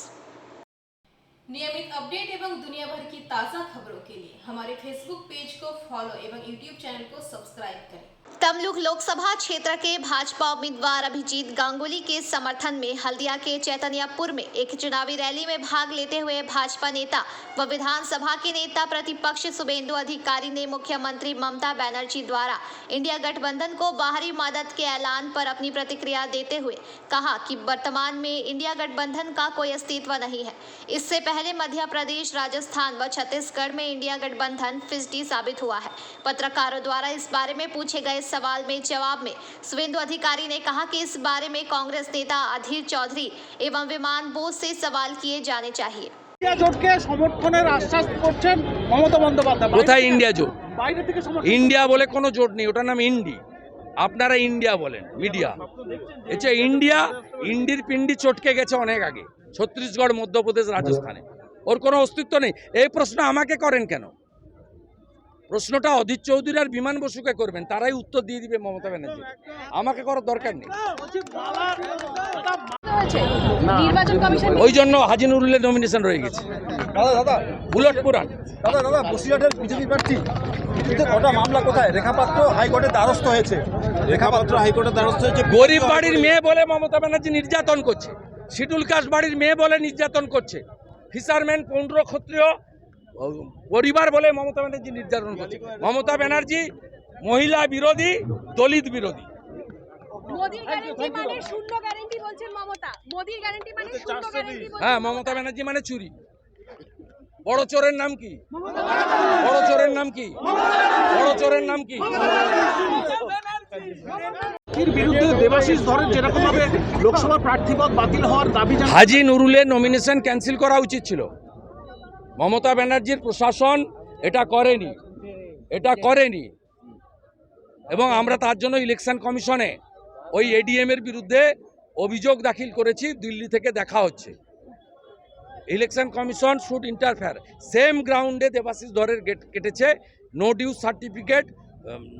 नियमित अपडेट एवं दुनिया भर की ताज़ा खबरों के लिए हमारे फेसबुक पेज को फॉलो एवं यूट्यूब चैनल को सब्सक्राइब करें। तमलुक लोकसभा क्षेत्र के भाजपा उम्मीदवार अभिजीत गांगुली के समर्थन में हल्दिया के चैतन्यपुर में एक चुनावी रैली में भाग लेते हुए भाजपा नेता व विधानसभा के नेता प्रतिपक्ष शुभेंदु अधिकारी ने मुख्यमंत्री ममता बनर्जी द्वारा इंडिया गठबंधन को बाहरी मदद के ऐलान पर अपनी प्रतिक्रिया देते हुए कहा कि वर्तमान में इंडिया गठबंधन का कोई अस्तित्व नहीं है। इससे पहले मध्य प्रदेश, राजस्थान व छत्तीसगढ़ में इंडिया गठबंधन फिजटी साबित हुआ है। पत्रकारों द्वारा इस बारे में पूछे गए सवाल में जवाब में शुभेंदु अधिकारी ने कहा कि इस बारे में कांग्रेस नेता अधीर चौधरी एवं विमान बोस से सवाल किए जाने चाहिए। কোথায় ইন্ডিয়া জোট? ইন্ডিয়া বলে কোনো জোট নেই, ওটার নাম ইন্ডি। আপনারা ইন্ডিয়া বলেন মিডিয়া। এছে ইন্ডিয়া, ইন্ডির পিন্ডি চটকে গেছে অনেক আগে, ছত্তিশগড়, মধ্যপ্রদেশ, রাজস্থানে। ওর কোনো অস্তিত্ব নেই। এই প্রশ্ন আমাকে করেন কেন? প্রশ্নটা অধীর চৌধুরী আর বিমান বসুকে করবেন, তারাই উত্তর দিয়ে দিবে মমতা ব্যানার্জি। আমাকে করার দরকার নেই। নির্বাচন কমিশন ওই জন্য হাজি নুরুলের নমিনেশন রয়ে গেছে। দাদা বুলেট পুরান দাদা বসিরহাটের বিজেপি প্রার্থী কটা মামলা কোথায়? রেখাপাত্র হাইকোর্টের দ্বারস্থ হয়েছে। রেখাপাত্র হাইকোর্টের দ্বারস্থ হয়েছে। গরিব বাড়ির মেয়ে বলে মমতা ব্যানার্জি নির্যাতন করছে, শিডিউল কাস্ট বাড়ির মেয়ে বলে নির্যাতন করছে, ফিশারম্যান, পৌন্ড্র ক্ষত্রিয় পরিবার বলে মমতা ব্যানার্জি নির্যাতন করছে। মমতা ব্যানার্জি মহিলা বিরোধী, দলিত বিরোধী। মোদির গ্যারান্টি মানে শূন্য গ্যারান্টি বলছেন মমতা। মোদির গ্যারান্টি মানে শূন্য গ্যারান্টি বলছেন। হ্যাঁ, মমতা ব্যানার্জি মানে চুরি। বড় চোরের নাম কি? বড় চোরের নাম কি? বড় চোরের নাম কি? বিরুদ্ধে দেবাশিস ধরেন যেরকম ভাবে লোকসভা প্রার্থীপদ বাতিল হওয়ার দাবি হাজি নুরুলের নমিনেশন ক্যান্সেল করা উচিত ছিল। মমতা ব্যানার্জির প্রশাসন এটা করেনি এবং আমরা তার জন্য ইলেকশন কমিশনে ওই এডিএম এর বিরুদ্ধে অভিযোগ দাখিল করেছি। দিল্লি থেকে দেখা হচ্ছে। Election commission should interfere. Same গ্রাউন্ডে দেবাশিস ধরের গেট কেটেছে। নো ডিউজ সার্টিফিকেট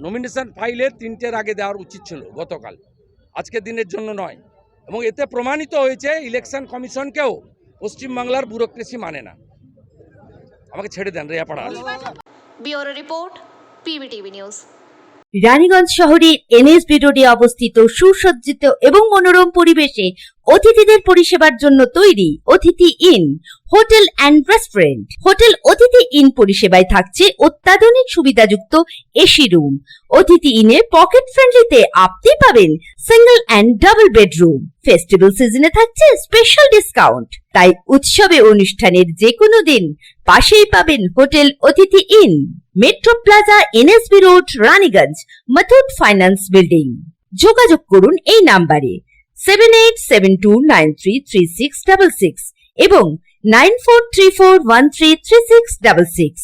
নমিনেশন ফাইলের 3টের আগে দেওয়ার উচিত ছিল গতকাল, আজকের দিনের জন্য নয়। এবং এতে প্রমাণিত হয়েছে ইলেকশন কমিশনকেও পশ্চিমবাংলার ব্যুরোক্রেসি মানে না। আমাকে ছেড়ে দেন, রেয়াপাড়া আছে। Bureau report, PBTV news. Raniganj শহরের এনএসবি রোডে অবস্থিত সুসজ্জিত এবং মনোরম পরিবেশে অতিথিদের পরিষেবার জন্য তৈরি অতিথি in hotel and restaurant. Hotel অতিথি ইন পরিষেবায় থাকছে অত্যাধুনিক সুবিধাযুক্ত এসি রুম। অতিথি ইনে পকেট ফ্রেন্ডলিতে আপনি পাবেন single and double bedroom. Festival সিজনে থাকছে স্পেশাল ডিসকাউন্ট। তাই উৎসবে অনুষ্ঠানের যে কোনো দিন পাশেই পাবেন হোটেল অতিথি in, metro plaza, NSB road, Raniganj, Muthoot finance building. যোগাযোগ করুন এই নাম্বারে 7872933666 এবং 9434133666।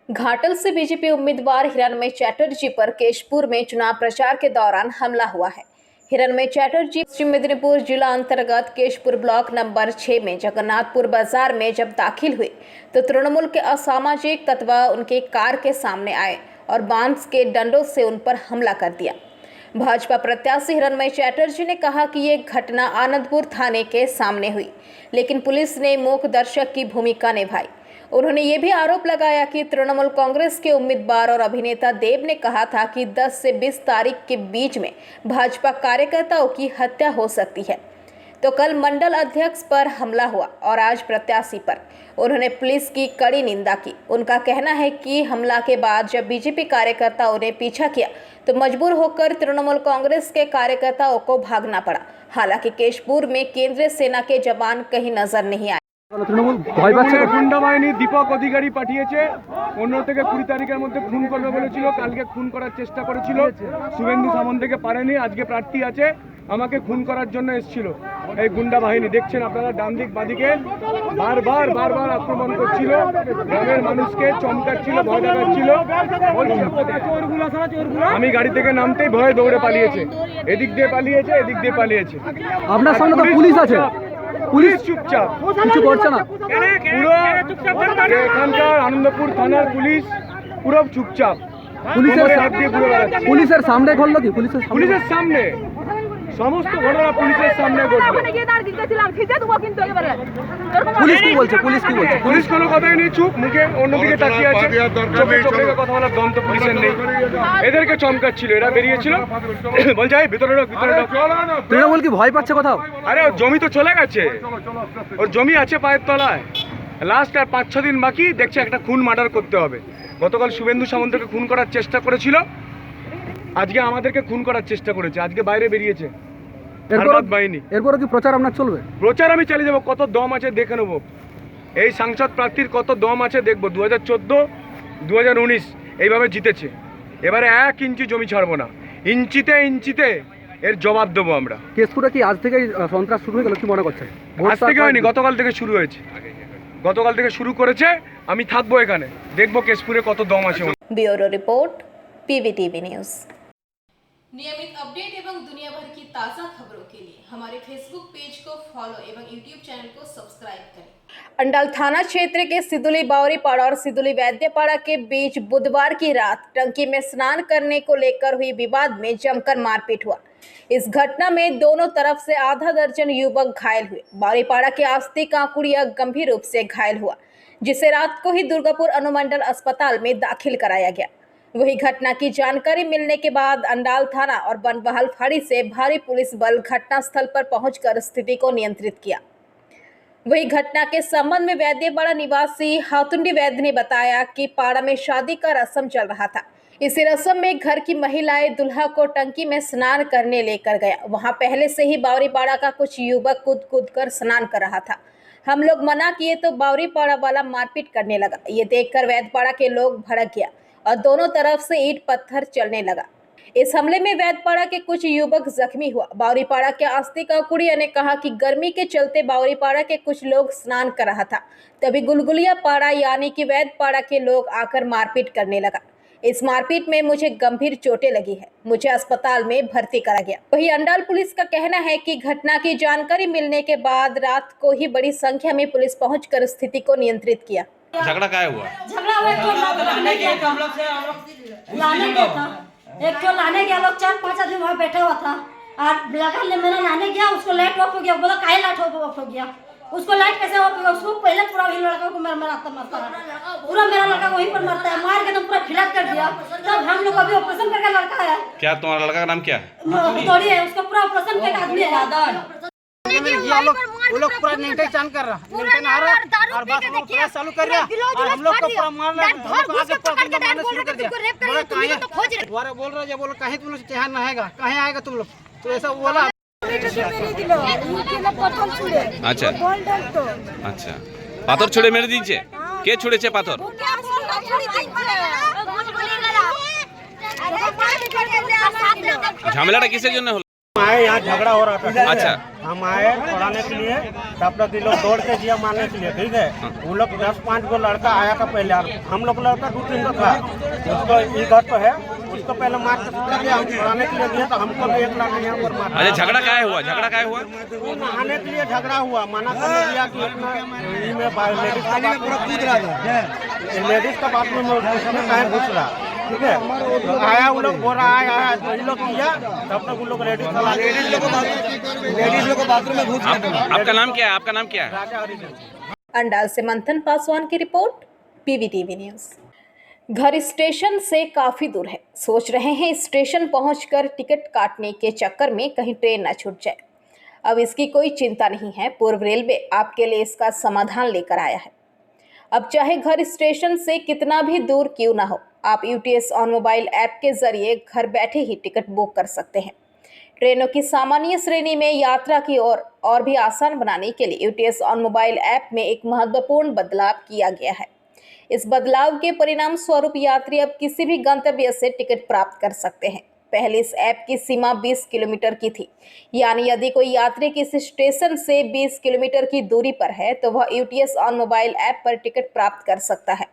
घाटल से बीजेपी उम्मीदवार हिरणमय चैटर्जी पर केशपुर में चुनाव प्रचार के दौरान हमला हुआ है। हिरणमय चैटर्जी पश्चिम मेदिनीपुर जिला अंतर्गत केशपुर ब्लॉक नंबर 6 में जगन्नाथपुर बाजार में जब दाखिल हुए तो तृणमूल के असामाजिक तत्व उनके कार के सामने आए और बांस के डंडों से उन पर हमला कर दिया। भाजपा प्रत्याशी हिरणमय चैटर्जी ने कहा कि ये घटना आनंदपुर थाने के सामने हुई, लेकिन पुलिस ने मूक दर्शक की भूमिका निभाई। उन्होंने ये भी आरोप लगाया कि तृणमूल कांग्रेस के उम्मीदवार और अभिनेता देव ने कहा था कि 10 से 20 तारीख के बीच में भाजपा कार्यकर्ताओं की हत्या हो सकती है। तो कल मंडल अध्यक्ष पर हमला हुआ और आज प्रत्याशी पर। उन्होंने पुलिस की कड़ी निंदा की। उनका कहना है कि हमला के बाद जब बीजेपी कार्यकर्ताओं ने पीछा किया तो मजबूर होकर तृणमूल कांग्रेस के कार्यकर्ताओं को भागना पड़ा। हालांकि केशपुर में केंद्रीय सेना के जवान कहीं नजर नहीं आए। তৃণমূল ভয় পাচ্ছে। গুন্ডা বাহিনী দীপক অধিকারী পাঠিয়েছে 15 থেকে 20 তারিখের মধ্যে খুন করবে বলেছিল। কালকে খুন করার চেষ্টা করেছিল, শুভেন্দু সামন্তকে পারেনি। আজকে প্রার্থী আছে, আমাকে খুন করার জন্য এসেছিল এই গুন্ডা বাহিনী। দেখছেন আপনারা ডান দিক বাদিকে বারবার আক্রমণ করছিল, গ্রামের মানুষকে চমকাচ্ছিল, ভয় দেখাচ্ছিল। আমি গাড়ি থেকে নামতেই ভয়ে দৌড়ে পালিয়েছে, এদিক দিয়ে পালিয়েছে। আপনার সামনে তো পুলিশ আছে, পুলিশ চুপচাপ, কিছু করছে না। পুরো এখানকার আনন্দপুর থানার পুলিশ পুরো চুপচাপ। পুলিশের সামনে করলো কি? পুলিশের সামনে সমস্ত ঘটনা পুলিশের সামনে ঘটলো। পুলিশ কি বলছে? পুলিশ কোনো কথাই নেই, চুপ, মুখে অন্যদিকে তাকিয়ে আছে, চোখে চোখ রেখে কথা বলার দম তো পুলিশের নেই। এদেরকে চমকাচ্ছিল, এরা বেরিয়েছিল, বলছে এই ভিতরে ঢোক, ভিতরে ঢোক। তৃণমূল কি ভয় পাচ্ছে কোথাও? আরে ওর জমি তো চলে গেছে, ওর জমি আছে পায়ের তলায়। লাস্ট আর 5-6 দিন বাকি, দেখছে একটা খুন মার্ডার করতে হবে। গতকাল শুভেন্দু সামন্তকে খুন করার চেষ্টা করেছিল, আজকে আমাদেরকে খুন করার চেষ্টা করেছে, আজকে বাইরে বেরিয়েছে। এরপরও কি প্রচার আপনার চলবে? প্রচার আমি চালিয়ে যাবো, কত দম আছে দেখে নেবো। এই সাংসদ প্রার্থীর কত দম আছে দেখবো। 2014, 2019 এইভাবে জিতেছে, এবারে 1 ইঞ্চি জমি ছাড়বো না, ইঞ্চিতে ইঞ্চিতে এর জবাব দেবো আমরা। কেশপুরে কি আজ থেকে সন্ত্রাস শুরু হয়ে গেল, কি মনে করছেন? আজ থেকে হয়নি, গতকাল থেকে শুরু হয়েছে, গতকাল থেকে শুরু করেছে। আমি থাকবো এখানে, দেখবো কেশপুরে কত দম আছে। Bureau report PVTV news. नियमित अपडेट एवं दुनिया भर की ताज़ा खबरों के लिए हमारे फेसबुक पेज को फॉलो एवं यूट्यूब चैनल को सब्सक्राइब करें। अंडाल थाना क्षेत्र के सिदुली बावरीपाड़ा और सिदुली वैद्यपाड़ा के बीच बुधवार की रात टंकी में स्नान करने को लेकर हुई विवाद में जमकर मारपीट हुआ। इस घटना में दोनों तरफ से आधा दर्जन युवक घायल हुए। बावरीपाड़ा के आस्तिक काकुड़िया गंभीर रूप से घायल हुआ, जिसे रात को ही दुर्गापुर अनुमंडल अस्पताल में दाखिल कराया गया। वही घटना की जानकारी मिलने के बाद अंडाल थाना और बनबहाल फाड़ी से भारी पुलिस बल घटनास्थल पर पहुंचकर स्थिति को नियंत्रित किया। वही घटना के संबंध में वैद्यपाड़ा निवासी हातुंडी वैद्य ने बताया कि पाड़ा में शादी का रस्म चल रहा था। इसी रस्म में घर की महिलाएं दुल्हा को टंकी में स्नान करने लेकर गया। वहां पहले से ही बावरीपाड़ा का कुछ युवक कूद कर स्नान कर रहा था। हम लोग मना किए तो बावरीपाड़ा वाला मारपीट करने लगा। ये देखकर वैद्यपाड़ा के लोग भड़क गया और दोनों तरफ से ईंट पत्थर चलने लगा। इस हमले में वैद्यपाड़ा के कुछ युवक जख्मी हुआ। बावरीपाड़ा के आस्तिक काकुड़िया ने कहा कि गर्मी के चलते बावरीपाड़ा के कुछ लोग स्नान कर रहा था, तभी गुलगुलिया पाड़ा यानी कि वैद्यपाड़ा के लोग आकर मारपीट करने लगा। इस मारपीट में मुझे गंभीर चोटें लगी है, मुझे अस्पताल में भर्ती करा गया। वही अंडाल पुलिस का कहना है कि घटना की जानकारी मिलने के बाद रात को ही बड़ी संख्या में पुलिस पहुंचकर स्थिति को नियंत्रित किया। झगड़ा क्या हुआ? झगड़ा हुआ, एक तो लाने गया था, एक तो लाने गया, लोग 4-5 आदमी वहाँ बैठा हुआ था और लगा ले मेरा लाने गया, उसको लाइट ऑफ हो गया, बोला काहे लाइट ऑफ हो गया, उसको लाइट कैसे ऑफ हो गया, उसको पहले पूरा वही लड़का को मारता पूरा मेरा लड़का वहीं पर मारता है, मार के तो पूरा फिलहाल कर दिया। तब हम लोग अभी ऑपरेशन करके लड़का है, क्या तुम्हारा लड़का का नाम क्या? थोड़ी है, उसका पूरा ऑपरेशन करके आदमी है। वो लोग पूरा नेंटे चांद कर रहा, नेंटे आ रहा और बस वो पूरा चालू कर रहा और हम लोग को पूरा मार रहा, हम लोग आगे पूरा मारना शुरू कर दिया। बोला कहीं दोबारा बोल रहा है, बोलो कहीं तुम लोग यहाँ नहाएगा, कहीं आएगा तुम लोग, तो ऐसा बोला। আচ্ছা আচ্ছা, পাথর ছুড়ে মেরে দিয়েছে? কে ছুড়েছে পাথর? ঝামেলাটা কিসের জন্য হলো? आए यहाँ झगड़ा हो रहा था। अच्छा, हम आए पढ़ाने के लिए, तब तक ये लोग दौड़ के जिया मारने के लिए, ठीक है। वो लोग 10-5 गो लड़का आया था पहले, हम लोग लड़का 2-3 गो था, उसको ये घर तो है, उसको पहले मार के सुधा दिया, हम पढ़ाने के लिए दिया तो हमको भी एक लड़का यहाँ पर मारा। अरे झगड़ा क्या हुआ? झगड़ा क्या हुआ? वो नहाने के लिए झगड़ा हुआ, मना कर दिया कि इतना लेडीज का बात पूरा कूद रहा था, लेडीज का बाथरूम में उसमें कहीं घुस रहा, ठीक है। तो आया वो लोग बोल रहा आया तो ये लोग किया, तब तक वो लोग लेडीज लोग बाथरूम में घुस गए। आपका नाम क्या है? आपका नाम क्या है? अंडाल से मंथन पासवान की रिपोर्ट, PVTV न्यूज़। घर स्टेशन से काफ़ी दूर है, सोच रहे हैं स्टेशन पहुंचकर टिकट काटने के चक्कर में कहीं ट्रेन न छूट जाए। अब इसकी कोई चिंता नहीं है, पूर्व रेलवे आपके लिए इसका समाधान लेकर आया है। अब चाहे घर स्टेशन से कितना भी दूर क्यों ना हो, आप UTS ऑन मोबाइल ऐप के जरिए घर बैठे ही टिकट बुक कर सकते हैं। ट्रेनों की सामान्य श्रेणी में यात्रा की और भी आसान बनाने के लिए UTS ऑन मोबाइल ऐप में एक महत्वपूर्ण बदलाव किया गया है। इस बदलाव के परिणाम स्वरूप यात्री अब किसी भी गंतव्य से टिकट प्राप्त कर सकते हैं। पहले इस ऐप की सीमा 20 किलोमीटर की थी, यानी यदि कोई यात्री किसी स्टेशन से 20 किलोमीटर की दूरी पर है तो वह UTS ऑन मोबाइल ऐप पर टिकट प्राप्त कर सकता है।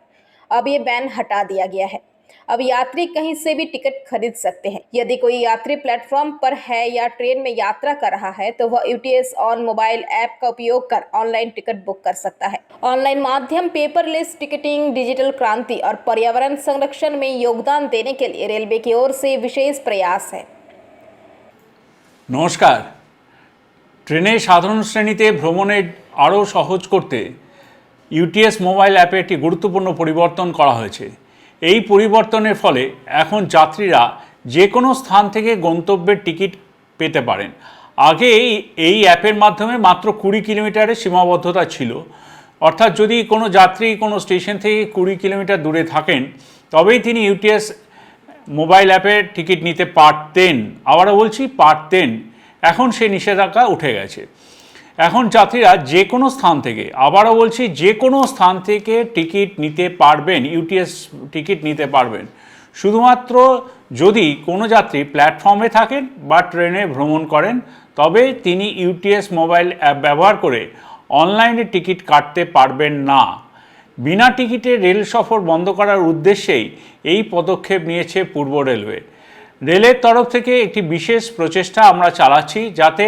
अब ये बैन हटा दिया गया है, अब यात्री कहीं से भी टिकट खरीद सकते हैं। यदि कोई यात्री प्लेटफॉर्म पर है या ट्रेन में यात्रा कर रहा है तो वह UTS ऑन मोबाइल ऐप का उपयोग कर ऑनलाइन टिकट बुक कर सकता है। ऑनलाइन माध्यम पेपरलेस टिकटिंग डिजिटल क्रांति और पर्यावरण संरक्षण में योगदान देने के लिए रेलवे की ओर से विशेष प्रयास है। নমস্কার। ট্রেনে সাধারণ শ্রেণীতে ভ্রমণের আরও সহজ করতে ইউটিএস মোবাইল অ্যাপে একটি গুরুত্বপূর্ণ পরিবর্তন করা হয়েছে। এই পরিবর্তনের ফলে এখন যাত্রীরা যে কোনো স্থান থেকে গন্তব্যের টিকিট পেতে পারেন। আগে এই অ্যাপের মাধ্যমে মাত্র 20 কিলোমিটারের সীমাবদ্ধতা ছিল, অর্থাৎ যদি কোনো যাত্রী কোনো স্টেশন থেকে 20 কিলোমিটার দূরে থাকেন তবেই তিনি ইউটিএস মোবাইল অ্যাপের টিকিট নিতে পারতেন। আবারও বলছি পারতেন, এখন সে নিষেধাজ্ঞা উঠে গেছে। এখন যাত্রীরা যে কোনো স্থান থেকে, আবারও বলছি যে কোনো স্থান থেকে টিকিট নিতে পারবেন, ইউটিএস টিকিট নিতে পারবেন। শুধুমাত্র যদি কোনো যাত্রী প্ল্যাটফর্মে থাকেন বা ট্রেনে ভ্রমণ করেন তবে তিনি ইউটিএস মোবাইল অ্যাপ ব্যবহার করে অনলাইনে টিকিট কাটতে পারবেন না। বিনা টিকিটে রেল সফর বন্ধ করার উদ্দেশ্যেই এই পদক্ষেপ নিয়েছে পূর্ব রেলওয়ে। রেলের তরফ থেকে একটি বিশেষ প্রচেষ্টা আমরা চালাচ্ছি যাতে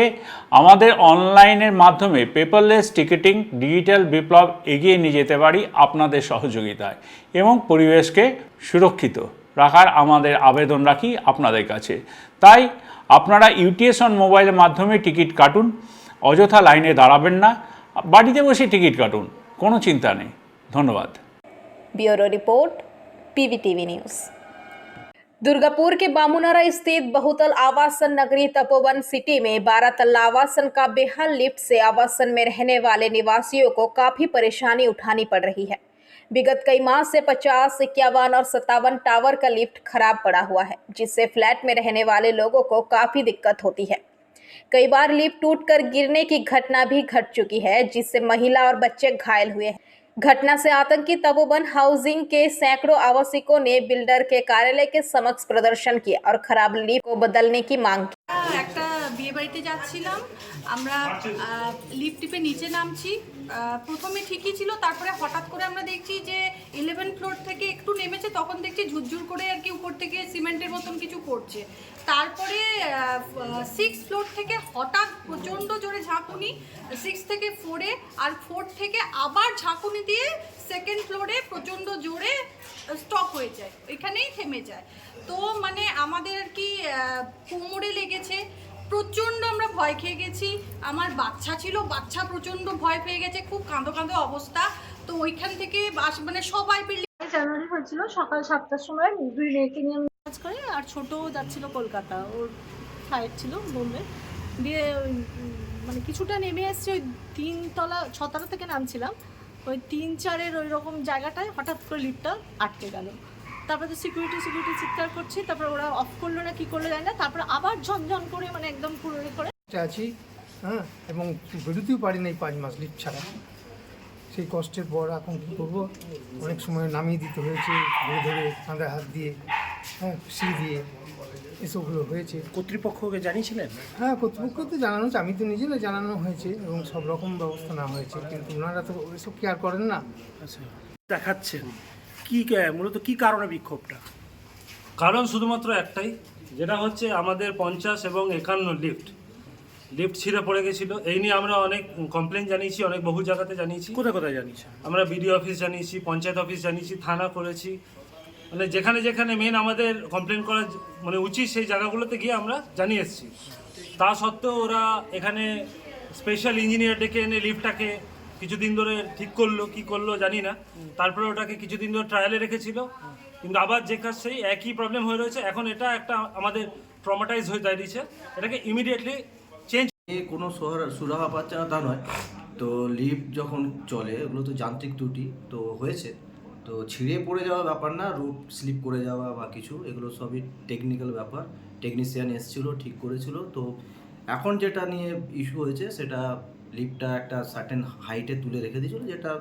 আমাদের অনলাইনের মাধ্যমে পেপারলেস টিকিটিং ডিজিটাল বিপ্লব এগিয়ে নিয়ে যেতে পারি আপনাদের সহযোগিতায় এবং পরিবেশকে সুরক্ষিত রাখার আমাদের আবেদন রাখি আপনাদের কাছে। তাই আপনারা ইউটিএস অন মোবাইলের মাধ্যমে টিকিট কাটুন, অযথা লাইনে দাঁড়াবেন না, বাড়িতে বসে টিকিট কাটুন, কোনো চিন্তা নেই। ধন্যবাদ। Bureau report PVTV news. Durgapur के बामुनारा स्थित बहुतल आवासन नगरी तपोवन सिटी में 12 तल्ला आवासन का बेहाल लिफ्ट से आवासन में रहने वाले निवासियों को काफी परेशानी उठानी पड़ रही है। विगत कई माह से 50, 51 और 57 टावर का लिफ्ट खराब पड़ा हुआ है, जिससे फ्लैट में रहने वाले लोगों को काफी दिक्कत होती है। कई बार लिफ्ट टूटकर गिरने की घटना भी घट चुकी है, जिससे महिला और बच्चे घायल हुए हैं। घटना से आतंकी तपोवन हाउसिंग के सैकड़ों आवासिकों ने बिल्डर के कार्यालय के समक्ष प्रदर्शन किया और खराब लिफ्ट को बदलने की मांग की। একটা বিয়ে বাড়িতে যাচ্ছিলাম আমরা, লিফট টিপে নিচে নামছি। প্রথমে ঠিকই ছিল, তারপরে হঠাৎ করে আমরা দেখছি যে 11 ফ্লোর থেকে একটু নেমেছে, তখন দেখছি ঝুরঝুর করে আর কি উপর থেকে সিমেন্টের মতন কিছু করছে। তারপরে 6 ফ্লোর থেকে হঠাৎ প্রচণ্ড জোরে ঝাঁকুনি, 6 থেকে 4-এ আর 4 থেকে আবার ঝাঁকুনি দিয়ে 2nd ফ্লোরে প্রচণ্ড জোরে স্টপ হয়ে যায়, এখানেই থেমে যায়। তো মানে আমাদের আর কি কোমরে লেগেছে, প্রচণ্ড আমরা ভয় খেয়ে গেছি। আমার বাচ্চা ছিল, বাচ্চা প্রচণ্ড ভয় পেয়ে গেছে, খুব কাঁদো কাঁদো অবস্থা। তো ওইখান থেকে মানে সবাই বিল্ডিং জানুয়ারি হয়েছিল, সকাল 7টার সময় দুই মেয়েকে নিয়ে কাজ করে, আর ছোট যাচ্ছিল কলকাতা, ওর ফ্লাইট ছিল বোম্বে দিয়ে। মানে কিছুটা নেমে এসছে, ওই 3 তলা 6 তলা থেকে নামছিলাম, ওই 3-4-এর ওই রকম জায়গাটায় হঠাৎ করে লিফটটা আটকে গেল। তারপরে তো সিকিউরিটি চিৎকার করছে, তারপর ওরা অফ করলো না কি করলো জানি না, তারপরে আবার ঝনঝন করে মানে একদম পুরো করে আছি। হ্যাঁ, এবং বেরোতেও পারি না এই 5 মাস লিফট ছাড়া। সেই কষ্টের পর এখন কী করবো, অনেক সময় নামিয়ে দিতে হয়েছে ধরে ধরে, কাঁধে হাত দিয়ে, হ্যাঁ সিঁড়ি দিয়ে, এসবগুলো হয়েছে। কর্তৃপক্ষকে জানিয়েছিলেন? হ্যাঁ, কর্তৃপক্ষকে জানানো হয়েছে, আমি তো নিজেরা জানানো হয়েছে এবং সব রকম ব্যবস্থা নেওয়া হয়েছে, কিন্তু ওনারা তো এসব কেয়ার করেন না। আচ্ছা, দেখাচ্ছেন কি মূলত কি কারণে বিক্ষোভটা? কারণ শুধুমাত্র একটাই, যেটা হচ্ছে আমাদের 50 এবং 51 লিফট ছিঁড়ে পড়ে গেছিলো। এই নিয়ে আমরা অনেক কমপ্লেন জানিয়েছি, অনেক বহু জায়গাতে জানিয়েছি। কোথায় কোথায় জানিয়েছি? আমরা বিডিও অফিস জানিয়েছি, পঞ্চায়েত অফিস জানিয়েছি, থানা করেছি, মানে যেখানে যেখানে মেন আমাদের কমপ্লেন করা মানে উচিত সেই জায়গাগুলোতে গিয়ে আমরা জানিয়ে এসেছি। তা সত্ত্বেও ওরা এখানে স্পেশাল ইঞ্জিনিয়ার ডেকে এনে লিফটটাকে কিছুদিন ধরে ঠিক করলো, কি করলো জানি না। তারপরে ওটাকে কিছুদিন ধরে ট্রায়ালে রেখেছিল, কিন্তু আবার যে কাজ সেই একই প্রবলেম হয়ে রয়েছে। এখন এটা একটা আমাদের ট্রমাটাইজ হয়ে দাঁড়িয়েছে, এটাকে ইমিডিয়েটলি চেঞ্জ। কোনো সুরাহা পাচ্ছে না তা নয়, তো লিফট যখন চলে ওগুলো তো যান্ত্রিক ত্রুটি তো হয়েছে, তো ছিঁড়ে পড়ে যাওয়া ব্যাপার না, রুট স্লিপ করে যাওয়া বা কিছু, এগুলো সবই টেকনিক্যাল ব্যাপার। টেকনিশিয়ান এসেছিলো, ঠিক করেছিল। তো এখন যেটা নিয়ে ইস্যু হয়েছে সেটা লিফটটা একটা সার্টেন হাইটে তুলে রেখে দিয়েছিল, যেটা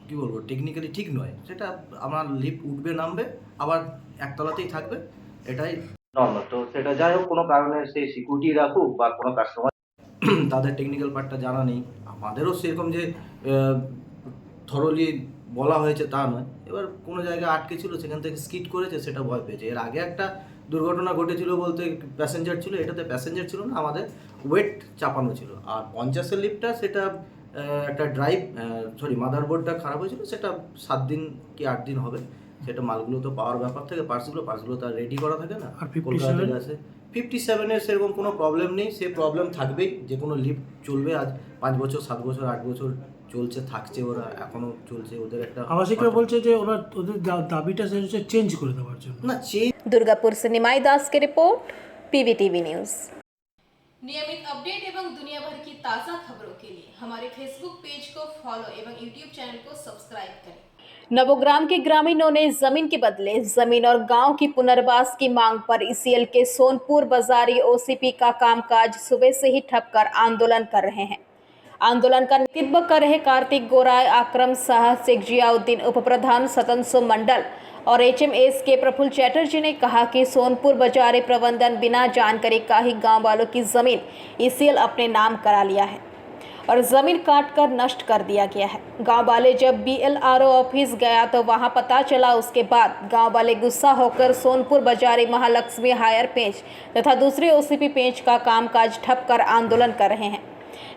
কী বলবো টেকনিক্যালি ঠিক নয়। সেটা আমার লিফট উঠবে নামবে আবার একতলাতেই থাকবে, এটাই নর্মাল। তো সেটা যাই হোক, কোনো কারণে সেই সিকিউরিটি রাখুক বা কোনো কাস্টমার, তাদের টেকনিক্যাল পার্টটা জানা নেই। আমাদেরও সেরকম যে থরলি বলা হয়েছে তা নয়। এবার কোনো জায়গায় আটকে ছিল, সেখান থেকে স্কিড করেছে, সেটা ভয় পেয়েছে। এর আগে একটা দুর্ঘটনা ঘটেছিল বলতে প্যাসেঞ্জার ছিল, এটাতে প্যাসেঞ্জার ছিল না, আমাদের ওয়েট চাপানো ছিল। আর 50-এর লিফটটা সেটা একটা মাদারবোর্ডটা খারাপ হয়েছিল, সেটা 7 দিন কি 8 দিন হবে। সেটা মালগুলো তো পাওয়ার ব্যাপার থাকে, পার্টসগুলো তার রেডি করা থাকে না, কলকাতা থেকে আসে। 57-এর সেরকম কোনো প্রবলেম নেই, সে প্রবলেম থাকবেই, যে কোনো লিফট চলবে। আজ 5 বছর 7 বছর 8 বছর চলছে, থাকছে, ওরা এখনো চলছে, ওদের একটা আবাসিকরা বলছে যে ওরা ওদের দাবিটা সেটা চেঞ্জ করে দেওয়ার জন্য। না, চেঞ্জ। दुर्गापुर से निमाई दास की रिपोर्ट, पीवीटीवी न्यूज़। नियमित अपडेट एवं दुनिया भर की ताज़ा खबरों के लिए हमारे फेसबुक पेज को फॉलो एवं यूट्यूब चैनल को सब्सक्राइब करें। नवोग्राम के ग्रामीणों ने जमीन के बदले जमीन और गांव की पुनर्वास की मांग पर ईसीएल के सोनपुर बाजारी ओसीपी का कामकाज सुबह से ही ठप कर आंदोलन कर रहे हैं। आंदोलन का नेतृत्व कर रहे कार्तिक गोराय, आक्रम शाह, शेख जियाउद्दीन, उप प्रधान सतनसो मंडल और एचएमएस के प्रफुल्ल चैटर्जी ने कहा कि सोनपुर बाजारी प्रबंधन बिना जानकारी का ही गांव वालों की जमीन ईसीएल अपने नाम करा लिया है और ज़मीन काट कर नष्ट कर दिया गया है। गांव वाले जब बीएलआरओ ऑफिस गया तो वहां पता चला। उसके बाद गांव वाले गुस्सा होकर सोनपुर बाजारी महालक्ष्मी हायर पेंच तथा दूसरे ओसीपी पेंच का कामकाज ठप कर आंदोलन कर रहे हैं।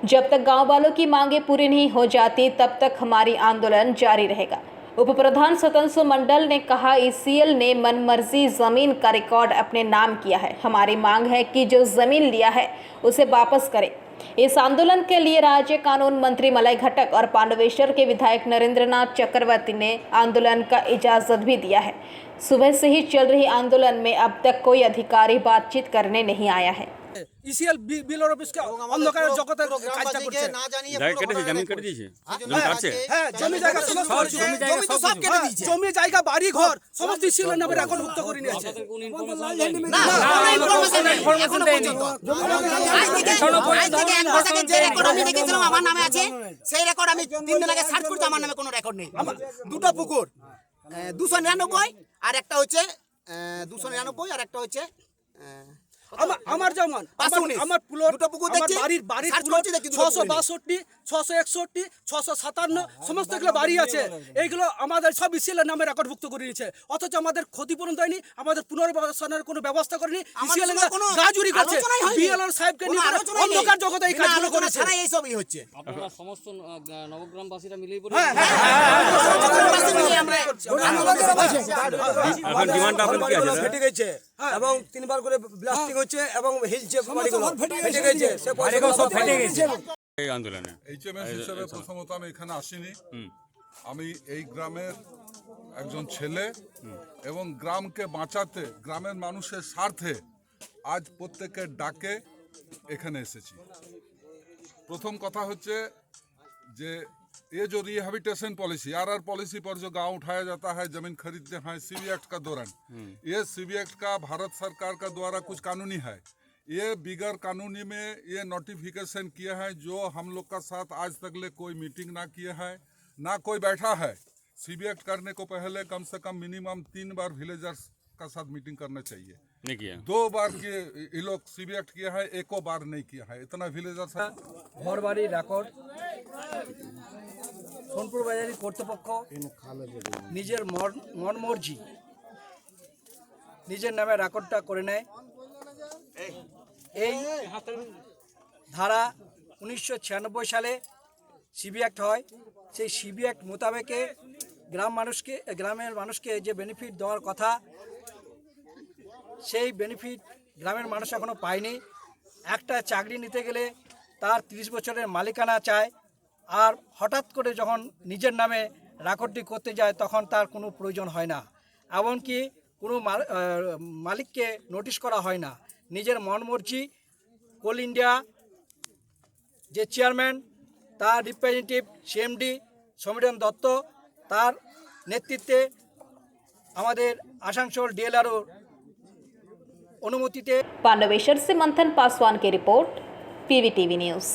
जब तक गांव वालों की मांगें पूरी नहीं हो जाती तब तक हमारी आंदोलन जारी रहेगा। उप प्रधान सतनसो मंडल ने कहा, ईसीएल ने मनमर्जी जमीन का रिकॉर्ड अपने नाम किया है। हमारी मांग है कि जो जमीन लिया है उसे वापस करे। इस आंदोलन के लिए राज्य कानून मंत्री मलय घटक और पांडवेश्वर के विधायक नरेंद्रनाथ चक्रवर्ती ने आंदोलन का इजाजत भी दिया है। सुबह से ही चल रही आंदोलन में अब तक कोई अधिकारी बातचीत करने नहीं आया है। ইসিএল বিএলআর অফিসকে অন্ধকারের জগতে কাজটা করছে। জায়গা কেটেছে, জমি কেটে দিয়েছে, জমি কাটছে। হ্যাঁ, জমি জায়গা সমস্ত জমি তো সব কেটে দিয়েছে। জমি জায়গা বাড়ি ঘর সমস্ত ইসিএল নামে রেকর্ডভুক্ত করে নিয়েছে। না, কোনো ইনফরমেশন নেই এখনো পর্যন্ত। আজ থেকে 1 বছর আগে যে রেকর্ড আমি দেখেছিলাম আমার নামে আছে, সেই রেকর্ড আমি 3 দিন আগে সার্চ করতে আমার নামে কোনো রেকর্ড নেই। আমার দুটো পুকুর 299 আর একটা হচ্ছে 299 আর একটা হচ্ছে আমার যেমন আমার প্লট আমার বাড়ির প্লট 662 661 657 সমস্ত এগুলো বাড়ি আছে। এইগুলো আমাদের সব ইসিএল নামে রেকর্ডভুক্ত করে নিয়েছে, অথচ আমাদের ক্ষতিপূরণ দেয়নি, আমাদের পুনর্বাসনের কোনো ব্যবস্থা করেনি। ইসিএল গাজুরি করছে, বিএলআর সাহেবকে নিয়ে অন্ধকার জগতে এই কাজগুলো করেছে। এই সবই হচ্ছে। আপনারা সমস্ত নবগ্রামবাসীরা মিলেই পড়ে এখন ডিমান্ড আপনাদের কি আছে? ফেটে গেছে এবং 3 বার করে ব্লাস্টিং হচ্ছে এবং হিলছে, বাড়িগুলো ফেটে গেছে, সে বাড়িগুলো সব ফেটে গেছে। এই আন্দোলনে এইচএমএস হিসেবে প্রথমত আমি এখানে আসিনি। আমি এই গ্রামের একজন ছেলে এবং গ্রামকে বাঁচাতে, গ্রামের মানুষের স্বার্থে আজ প্রত্যেকের ডাকে এখানে এসেছি। প্রথম কথা হচ্ছে যে ये जो रिहेबिटेशन पॉलिसी आरआर पॉलिसी पर जो गांव उठाया जाता है, जमीन खरीदते हैं सीबी एक्ट का दौरान, ये सीबी एक्ट का भारत सरकार का द्वारा कुछ कानूनी है, ये बिगर कानूनी में ये नोटिफिकेशन किया है, जो हम लोग का साथ आज तक ले कोई मीटिंग ना किया है, ना कोई बैठा है। सीबी एक्ट करने को पहले कम से कम मिनिमम 3 बार विलेजर्स का साथ मीटिंग करना चाहिए। नहीं किया। 2 बार ये लोग सीबी एक्ट किया है, एको बार नहीं किया है। इतना विलेजर्स घर बाड़ी रेकर्ड সোনপুর বাজারি কর্তৃপক্ষ নিজের মন মর্জি নিজের নামে রেকর্ডটা করে নেয়। এই ধারা 1996 সালে সিবি অ্যাক্ট হয়। সেই সিবি অ্যাক্ট মোতাবেকে গ্রামের মানুষকে যে বেনিফিট দেওয়ার কথা, সেই বেনিফিট গ্রামের মানুষ এখনও পায়নি। একটা চাকরি নিতে গেলে তার 30 বছরের মালিকানা চায়, আর হঠাৎ করে যখন নিজের নামে রেকর্ডটি করতে যায় তখন তার কোনো প্রয়োজন হয় না, এমনকি কোনো মালিককে নোটিশ করা হয় না। নিজের মনমর্জি কোল ইন্ডিয়া যে চেয়ারম্যান, তার রিপ্রেজেন্টেটিভ সিএমডি সমীরণ দত্ত, তার নেতৃত্বে আমাদের আসানসোল ডিএলআরও অনুমতিতে। पांडवेश्वर से मंथन पासवान की रिपोर्ट, पीवीटीवी न्यूज़।